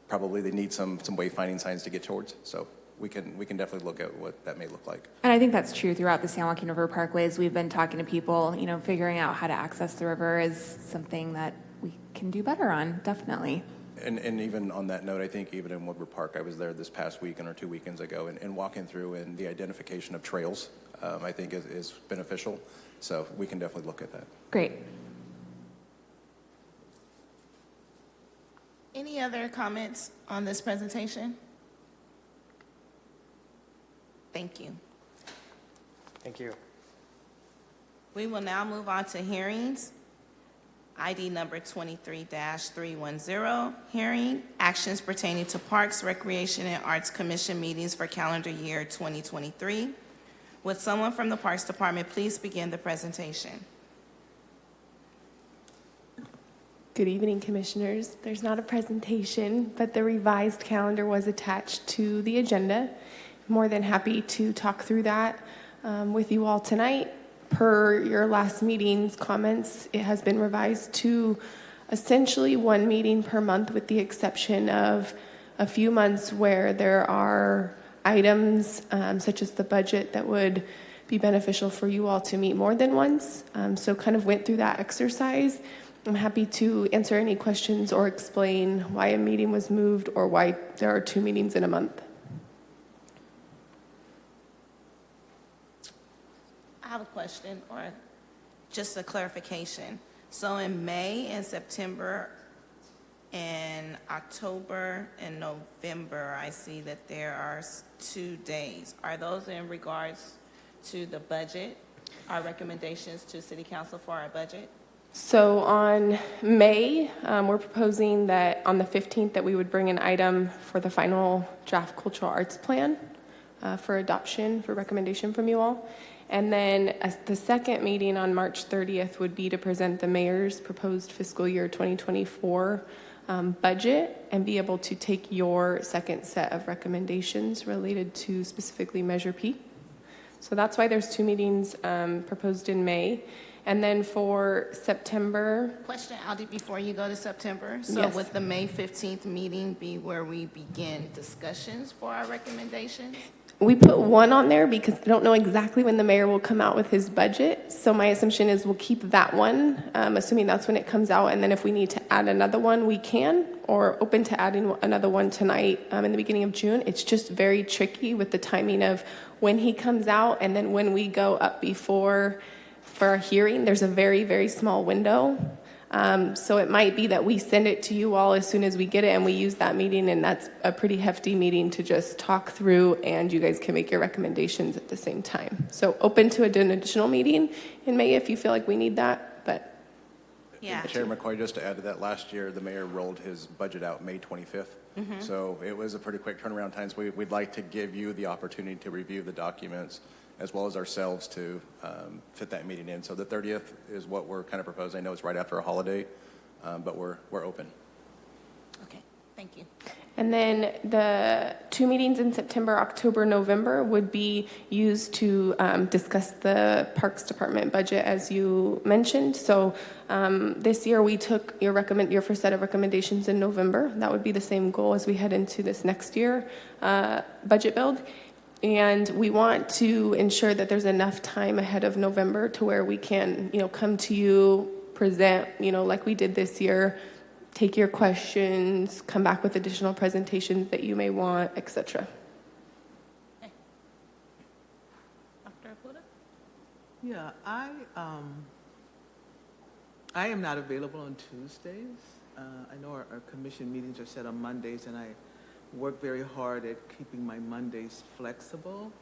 Speaker 5: probably they need some wayfinding signs to get towards. So we can definitely look at what that may look like.
Speaker 9: And I think that's true throughout the San Joaquin River Parkways. We've been talking to people, figuring out how to access the river is something that we can do better on, definitely.
Speaker 5: And even on that note, I think even in Woodward Park, I was there this past weekend or 2 weekends ago, and walking through, and the identification of trails, I think is beneficial. So we can definitely look at that.
Speaker 9: Great.
Speaker 4: Any other comments on this presentation? Thank you.
Speaker 21: Thank you.
Speaker 4: We will now move on to hearings. ID number 23-310, hearing actions pertaining to Parks, Recreation, and Arts Commission meetings for calendar year 2023. Would someone from the Parks Department please begin the presentation?
Speaker 10: Good evening, Commissioners. There's not a presentation, but the revised calendar was attached to the agenda. More than happy to talk through that with you all tonight. Per your last meeting's comments, it has been revised to essentially one meeting per month, with the exception of a few months where there are items such as the budget that would be beneficial for you all to meet more than once. So kind of went through that exercise. I'm happy to answer any questions or explain why a meeting was moved or why there are 2 meetings in a month.
Speaker 4: I have a question or just a clarification. So in May and September and October and November, I see that there are 2 days. Are those in regards to the budget, our recommendations to City Council for our budget?
Speaker 10: So on May, we're proposing that on the 15th that we would bring an item for the final draft cultural arts plan for adoption, for recommendation from you all. And then the second meeting on March 30th would be to present the mayor's proposed fiscal year 2024 budget and be able to take your second set of recommendations related to specifically Measure P. So that's why there's 2 meetings proposed in May. And then for September.
Speaker 4: Question, Aldi, before you go to September. So
Speaker 10: Yes.
Speaker 4: would the May 15th meeting be where we begin discussions for our recommendations?
Speaker 10: We put 1 on there because I don't know exactly when the mayor will come out with his budget. So my assumption is we'll keep that one, assuming that's when it comes out. And then if we need to add another one, we can, or open to adding another one tonight in the beginning of June. It's just very tricky with the timing of when he comes out and then when we go up before for our hearing. There's a very, very small window. So it might be that we send it to you all as soon as we get it and we use that meeting, and that's a pretty hefty meeting to just talk through, and you guys can make your recommendations at the same time. So open to an additional meeting in May if you feel like we need that, but
Speaker 4: yeah.
Speaker 5: Chair McCoy, just to add to that, last year the mayor rolled his budget out May 25th. So it was a pretty quick turnaround time. So we'd like to give you the opportunity to review the documents as well as ourselves to fit that meeting in. So the 30th is what we're kind of proposing. I know it's right after a holiday, but we're open.
Speaker 4: Okay, thank you.
Speaker 10: And then the 2 meetings in September, October, November would be used to discuss the Parks Department budget, as you mentioned. So this year we took your first set of recommendations in November. That would be the same goal as we head into this next year budget build. And we want to ensure that there's enough time ahead of November to where we can, come to you, present, like we did this year, take your questions, come back with additional presentations that you may want, etc.
Speaker 4: Dr. Apuda?
Speaker 8: Yeah, I am not available on Tuesdays. I know our commission meetings are set on Mondays, and I work very hard at keeping my Mondays flexible.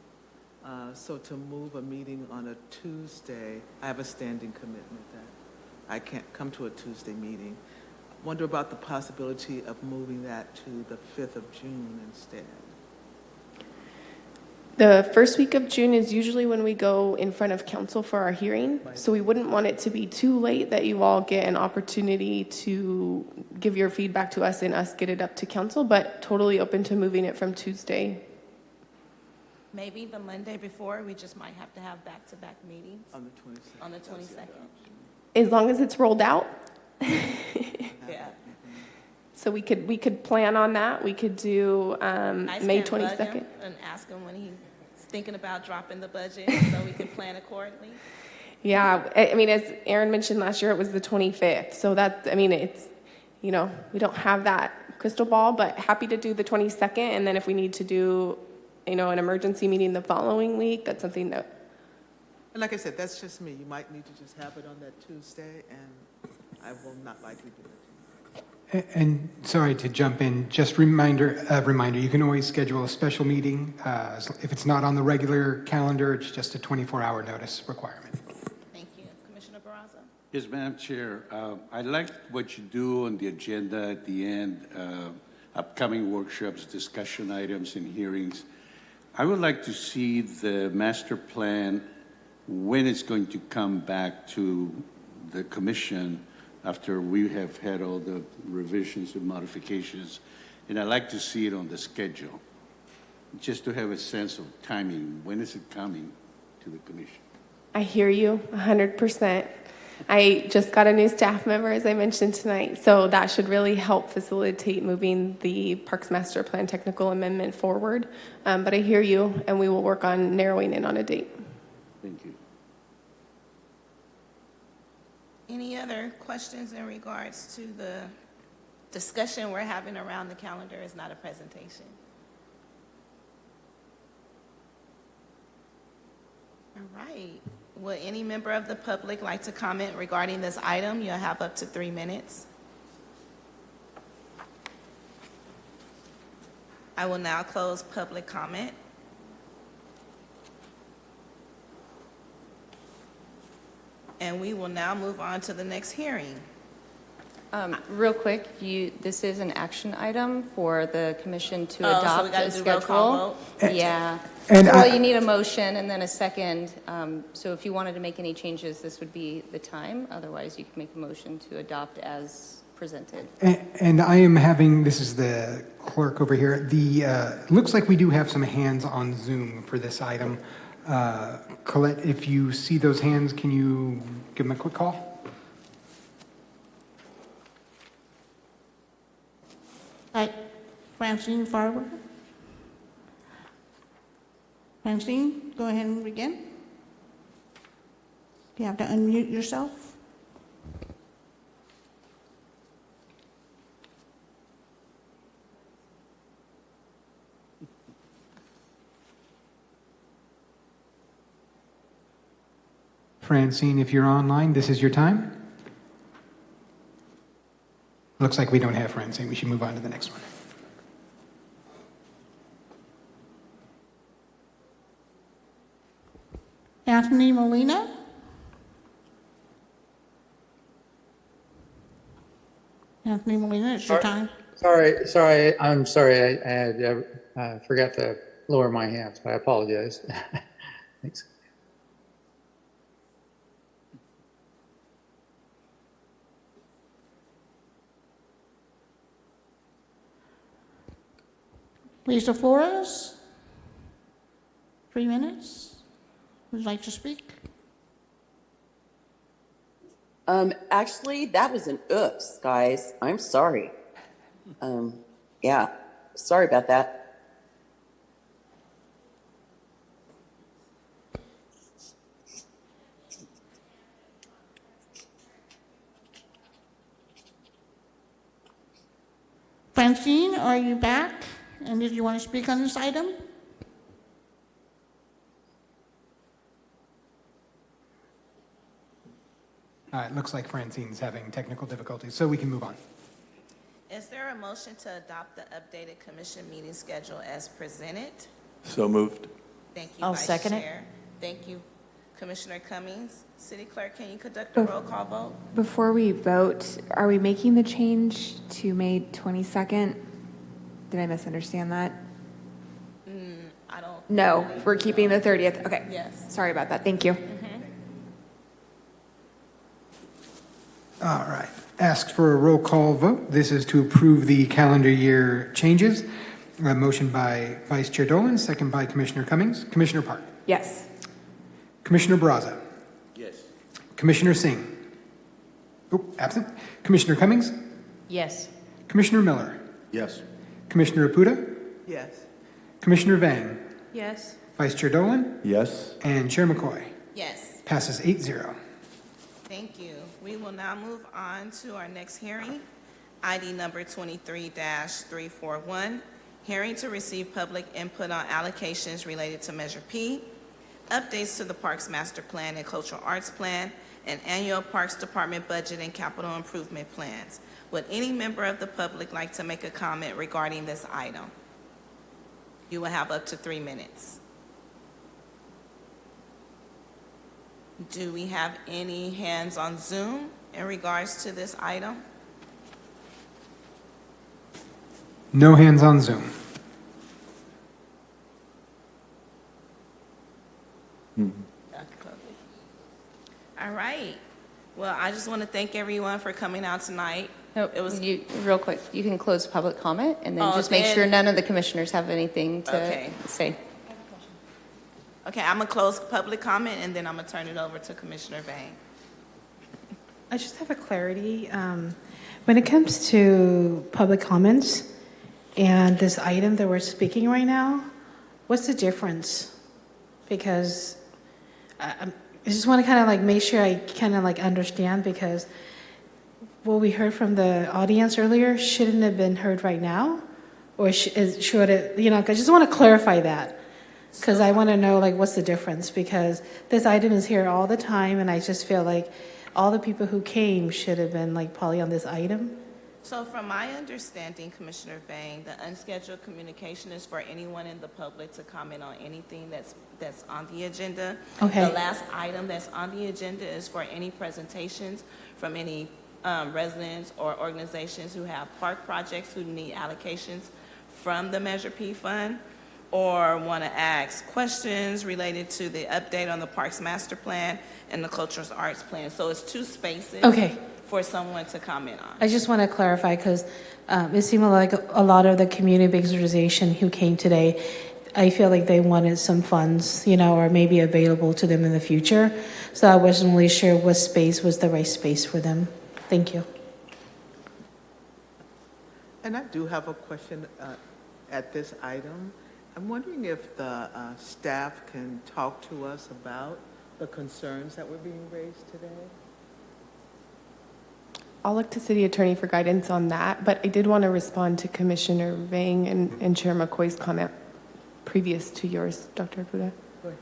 Speaker 8: So to move a meeting on a Tuesday, I have a standing commitment that I can't come to a Tuesday meeting. Wonder about the possibility of moving that to the 5th of June instead.
Speaker 10: The first week of June is usually when we go in front of council for our hearing. So we wouldn't want it to be too late that you all get an opportunity to give your feedback to us and us get it up to council, but totally open to moving it from Tuesday.
Speaker 4: Maybe the Monday before, we just might have to have back-to-back meetings.
Speaker 8: On the 22nd.
Speaker 4: On the 22nd.
Speaker 10: As long as it's rolled out.
Speaker 4: Yeah.
Speaker 10: So we could plan on that. We could do May 22nd.
Speaker 4: And ask him when he's thinking about dropping the budget so we can plan accordingly.
Speaker 10: Yeah, I mean, as Aaron mentioned last year, it was the 25th. So it's, we don't have that crystal ball, but happy to do the 22nd. And then if we need to do, an emergency meeting the following week, that's something that.
Speaker 8: And like I said, that's just me. You might need to just have it on that Tuesday, and I will not likely do it.
Speaker 7: And sorry to jump in, just reminder, you can always schedule a special meeting. If it's not on the regular calendar, it's just a 24-hour notice requirement.
Speaker 4: Thank you. Commissioner Barraza?
Speaker 6: Yes, Madam Chair. I like what you do on the agenda at the end, upcoming workshops, discussion items, and hearings. I would like to see the master plan, when it's going to come back to the commission after we have had all the revisions and modifications. And I'd like to see it on the schedule, just to have a sense of timing. When is it coming to the commission?
Speaker 10: I hear you 100%. I just got a new staff member, as I mentioned tonight, so that should really help facilitate moving the Parks Master Plan technical amendment forward. But I hear you, and we will work on narrowing in on a date.
Speaker 6: Thank
Speaker 4: Any other questions in regards to the discussion we're having around the calendar? Is not a presentation. All right. Would any member of the public like to comment regarding this item? You'll have up to 3 minutes. I will now close public comment. And we will now move on to the next hearing.
Speaker 11: Real quick, this is an action item for the commission to
Speaker 4: Oh, so
Speaker 11: adopt
Speaker 4: we gotta
Speaker 11: a
Speaker 4: do roll call
Speaker 11: schedule. Yeah.
Speaker 7: And
Speaker 11: Well,
Speaker 7: I-
Speaker 11: you need a motion and then a second. So if you wanted to make any changes, this would be the time. Otherwise, you can make a motion to adopt as presented.
Speaker 7: And I am having, this is the clerk over here, looks like we do have some hands on Zoom for this item. Colette, if you see those hands, can you give them a quick call?
Speaker 2: Hi, Francine Farber. Francine, go ahead and begin. You have to unmute yourself.
Speaker 7: Francine, if you're online, this is your time. Looks like we don't have Francine. We should move on to the next one.
Speaker 2: Anthony Molina. Anthony Molina, it's your time.
Speaker 13: Sorry, I'm sorry. I forgot to lower my hands. I apologize. Thanks.
Speaker 2: Lisa Flores. 3 minutes. Would you like to speak?
Speaker 14: Actually, that was an oops, guys. I'm sorry. Yeah, sorry about that.
Speaker 2: Francine, are you back? And did you want to speak on this item?
Speaker 7: It looks like Francine's having technical difficulties, so we can move on.
Speaker 4: Is there a motion to adopt the updated commission meeting schedule as presented?
Speaker 3: So moved.
Speaker 4: Thank you,
Speaker 11: I'll
Speaker 4: Vice
Speaker 11: second it.
Speaker 4: Chair. Thank you, Commissioner Cummings. City Clerk, can you conduct a roll call vote?
Speaker 9: Before we vote, are we making the change to May 22nd? Did I misunderstand that?
Speaker 4: I don't.
Speaker 9: No, we're keeping the 30th. Okay.
Speaker 4: Yes.
Speaker 9: Sorry about that. Thank you.
Speaker 7: All right. Asked for a roll call vote. This is to approve the calendar year changes. A motion by Vice Chair Dolan, second by Commissioner Cummings. Commissioner Park.
Speaker 9: Yes.
Speaker 7: Commissioner Braza.
Speaker 6: Yes.
Speaker 7: Commissioner Singh. Oh, absent. Commissioner Cummings.
Speaker 11: Yes.
Speaker 7: Commissioner Miller.
Speaker 6: Yes.
Speaker 7: Commissioner Apuda.
Speaker 8: Yes.
Speaker 7: Commissioner Vang.
Speaker 11: Yes.
Speaker 7: Vice Chair Dolan.
Speaker 3: Yes.
Speaker 7: And Chair McCoy.
Speaker 4: Yes.
Speaker 7: Passes 8-0.
Speaker 4: Thank you. We will now move on to our next hearing, ID number 23-341, hearing to receive public input on allocations related to Measure P, updates to the Parks Master Plan and Cultural Arts Plan, and annual Parks Department budget and capital improvement plans. Would any member of the public like to make a comment regarding this item? You will have up to 3 minutes. Do we have any hands on Zoom in regards to this item?
Speaker 7: No hands on Zoom.
Speaker 4: All right. Well, I just want to thank everyone for coming out tonight.
Speaker 11: No,
Speaker 4: It was
Speaker 11: real quick. You can close public comment and then
Speaker 4: Oh,
Speaker 11: just make
Speaker 4: then-
Speaker 11: sure none of the commissioners have anything to
Speaker 4: Okay.
Speaker 11: say.
Speaker 4: okay. I'm gonna close public comment and then I'm gonna turn it over to Commissioner Vang.
Speaker 22: I just have a clarity. When it comes to public comments and this item that we're speaking right now, what's the difference? Because I just want to kind of like make sure I kind of like understand, because what we heard from the audience earlier shouldn't have been heard right now, or should it, you know, I just want to clarify that, because I want to know like what's the difference, because this item is here all the time, and I just feel like all the people who came should have been like probably on this item.
Speaker 4: So from my understanding, Commissioner Vang, the unscheduled communication is for anyone in the public to comment on anything that's on the agenda.
Speaker 22: Okay.
Speaker 4: The last item that's on the agenda is for any presentations from any residents or organizations who have park projects who need allocations from the Measure P fund, or want to ask questions related to the update on the Parks Master Plan and the Cultural Arts Plan. So it's two spaces.
Speaker 22: Okay.
Speaker 4: For someone to comment on.
Speaker 22: I just want to clarify, because it seemed like a lot of the community-based organization who came today, I feel like they wanted some funds, you know, or maybe available to them in the future. So I wasn't really sure what space was the right space for them. Thank you.
Speaker 8: And I do have a question at this item. I'm wondering if the staff can talk to us about the concerns that were being raised today.
Speaker 10: I'll look to City Attorney for guidance on that, but I did want to respond to Commissioner Vang and Chair McCoy's comment previous to yours, Dr. Abuda.
Speaker 8: Go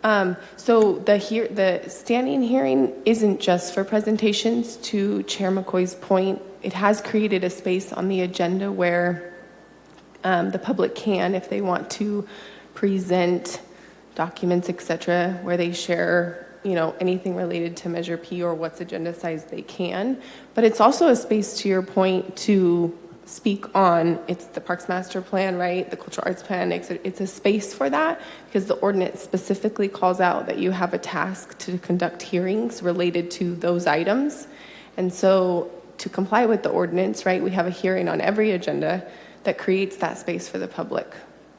Speaker 8: ahead.
Speaker 10: So the standing hearing isn't just for presentations. To Chair McCoy's point, it has created a space on the agenda where the public can, if they want to present documents, etc., where they share, you know, anything related to Measure P or what's agenda size they can. But it's also a space, to your point, to speak on, it's the Parks Master Plan, right? The Cultural Arts Plan, it's a space for that, because the ordinance specifically calls out that you have a task to conduct hearings related to those items. And so to comply with the ordinance, right, we have a hearing on every agenda that creates that space for the public.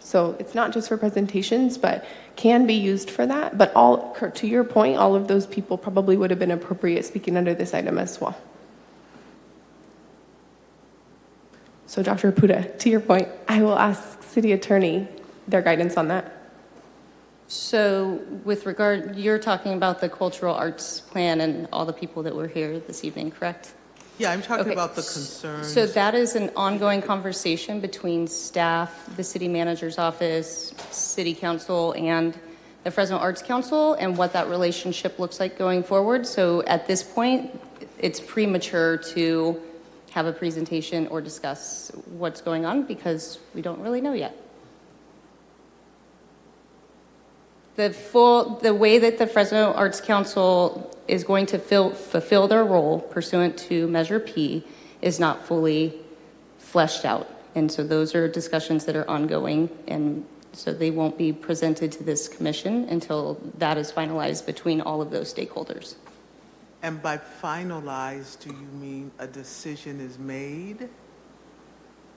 Speaker 10: So it's not just for presentations, but can be used for that. But all, to your point, all of those people probably would have been appropriate speaking under this item as well. So Dr. Apuda, to your point, I will ask City Attorney their guidance on that.
Speaker 11: So with regard, you're talking about the cultural arts plan and all the people that were here this evening, correct?
Speaker 8: Yeah, I'm talking
Speaker 11: Okay.
Speaker 8: about the concerns.
Speaker 11: So that is an ongoing conversation between staff, the city manager's office, city council, and the Fresno Arts Council, and what that relationship looks like going forward. So at this point, it's premature to have a presentation or discuss what's going on, because we don't really know yet. The way that the Fresno Arts Council is going to fulfill their role pursuant to Measure P is not fully fleshed out. And so those are discussions that are ongoing, and so they won't be presented to this commission until that is finalized between all of those stakeholders.
Speaker 8: And by finalized, do you mean a decision is made?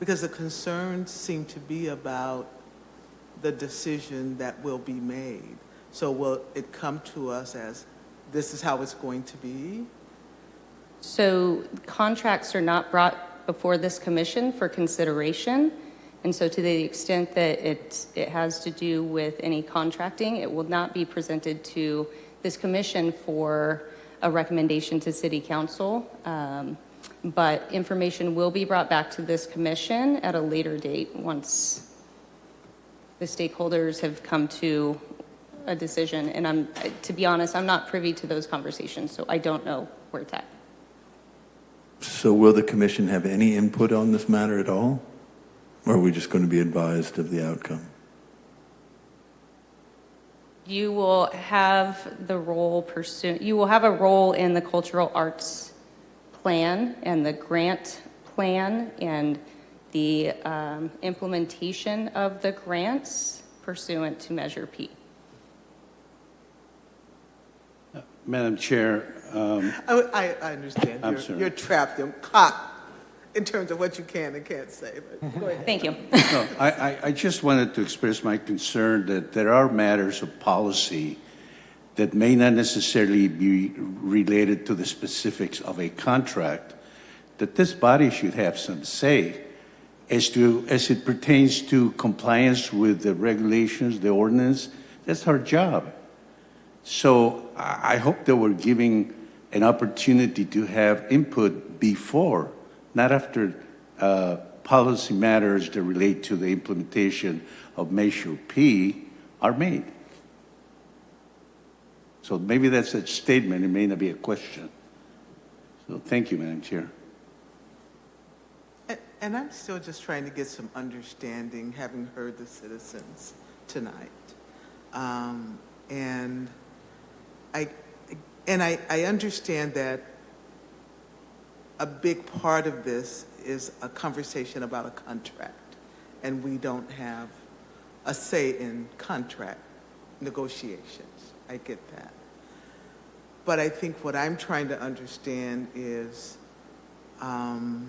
Speaker 8: Because the concerns seem to be about the decision that will be made. So will it come to us as this is how it's going to be?
Speaker 11: So contracts are not brought before this commission for consideration. And so to the extent that it has to do with any contracting, it will not be presented to this commission for a recommendation to City Council. But information will be brought back to this commission at a later date once the stakeholders have come to a decision. And to be honest, I'm not privy to those conversations, so I don't know where it's at.
Speaker 3: So will the commission have any input on this matter at all? Or are we just going to be advised of the outcome?
Speaker 11: You will have the role you will have a role in the cultural arts plan and the grant plan and the implementation of the grants pursuant to Measure P.
Speaker 6: Madam Chair.
Speaker 8: I understand. You're trapped and caught in terms of what you can and can't say. But go ahead.
Speaker 11: Thank you.
Speaker 6: No, I just wanted to express my concern that there are matters of policy that may not necessarily be related to the specifics of a contract, that this body should have some say as it pertains to compliance with the regulations, the ordinance. That's our job. So I hope that we're giving an opportunity to have input before, not after policy matters that relate to the implementation of Measure P are made. So maybe that's a statement, it may not be a question. So thank you, Madam Chair.
Speaker 8: And I'm still just trying to get some understanding, having heard the citizens tonight. And I understand that a big part of this is a conversation about a contract, and we don't have a say in contract negotiations. I get that. But I think what I'm trying to understand is, I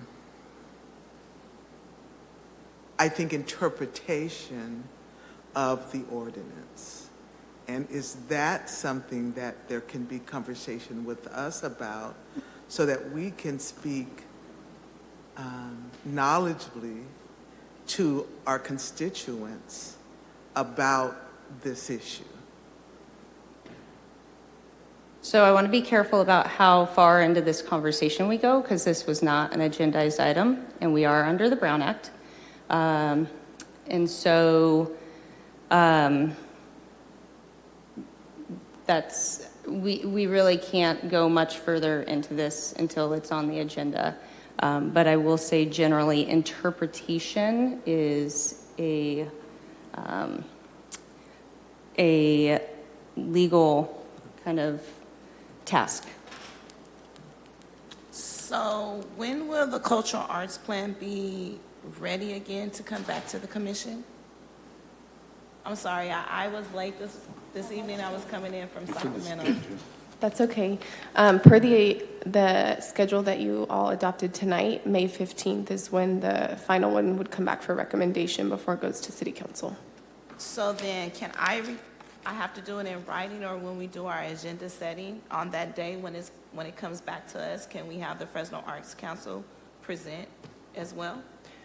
Speaker 8: think, interpretation of the ordinance. And is that something that there can be conversation with us about so that we can speak knowledgeably to our constituents about this issue?
Speaker 11: So I want to be careful about how far into this conversation we go, because this was not an agendized item, and we are under the Brown Act. And so we really can't go much further into this until it's on the agenda. But I will say generally interpretation is a legal kind of task.
Speaker 4: So when will the cultural arts plan be ready again to come back to the commission? I'm sorry, I was late this evening. I was coming in from Sacramento.
Speaker 10: That's okay. Per the schedule that you all adopted tonight, May 15th is when the final one would come back for recommendation before it goes to City Council.
Speaker 4: So then can I have to do it in writing, or when we do our agenda setting on that day when it comes back to us, can we have the Fresno Arts Council present as well?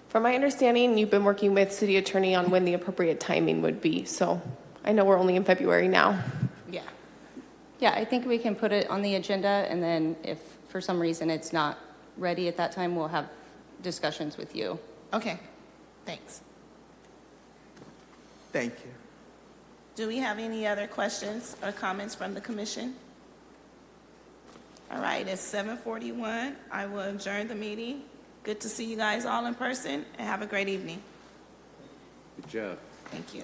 Speaker 10: From my understanding, you've been working with City Attorney on when the appropriate timing would be. So I know we're only in February now.
Speaker 4: Yeah.
Speaker 11: Yeah, I think we can put it on the agenda, and then if for some reason it's not ready at that time, we'll have discussions with you.
Speaker 4: Okay, thanks.
Speaker 8: Thank you.
Speaker 4: Do we have any other questions or comments from the commission? All right, it's 7:41. I will adjourn the meeting. Good to see you guys all in person, and have a great evening.
Speaker 6: Good job.
Speaker 4: Thank you.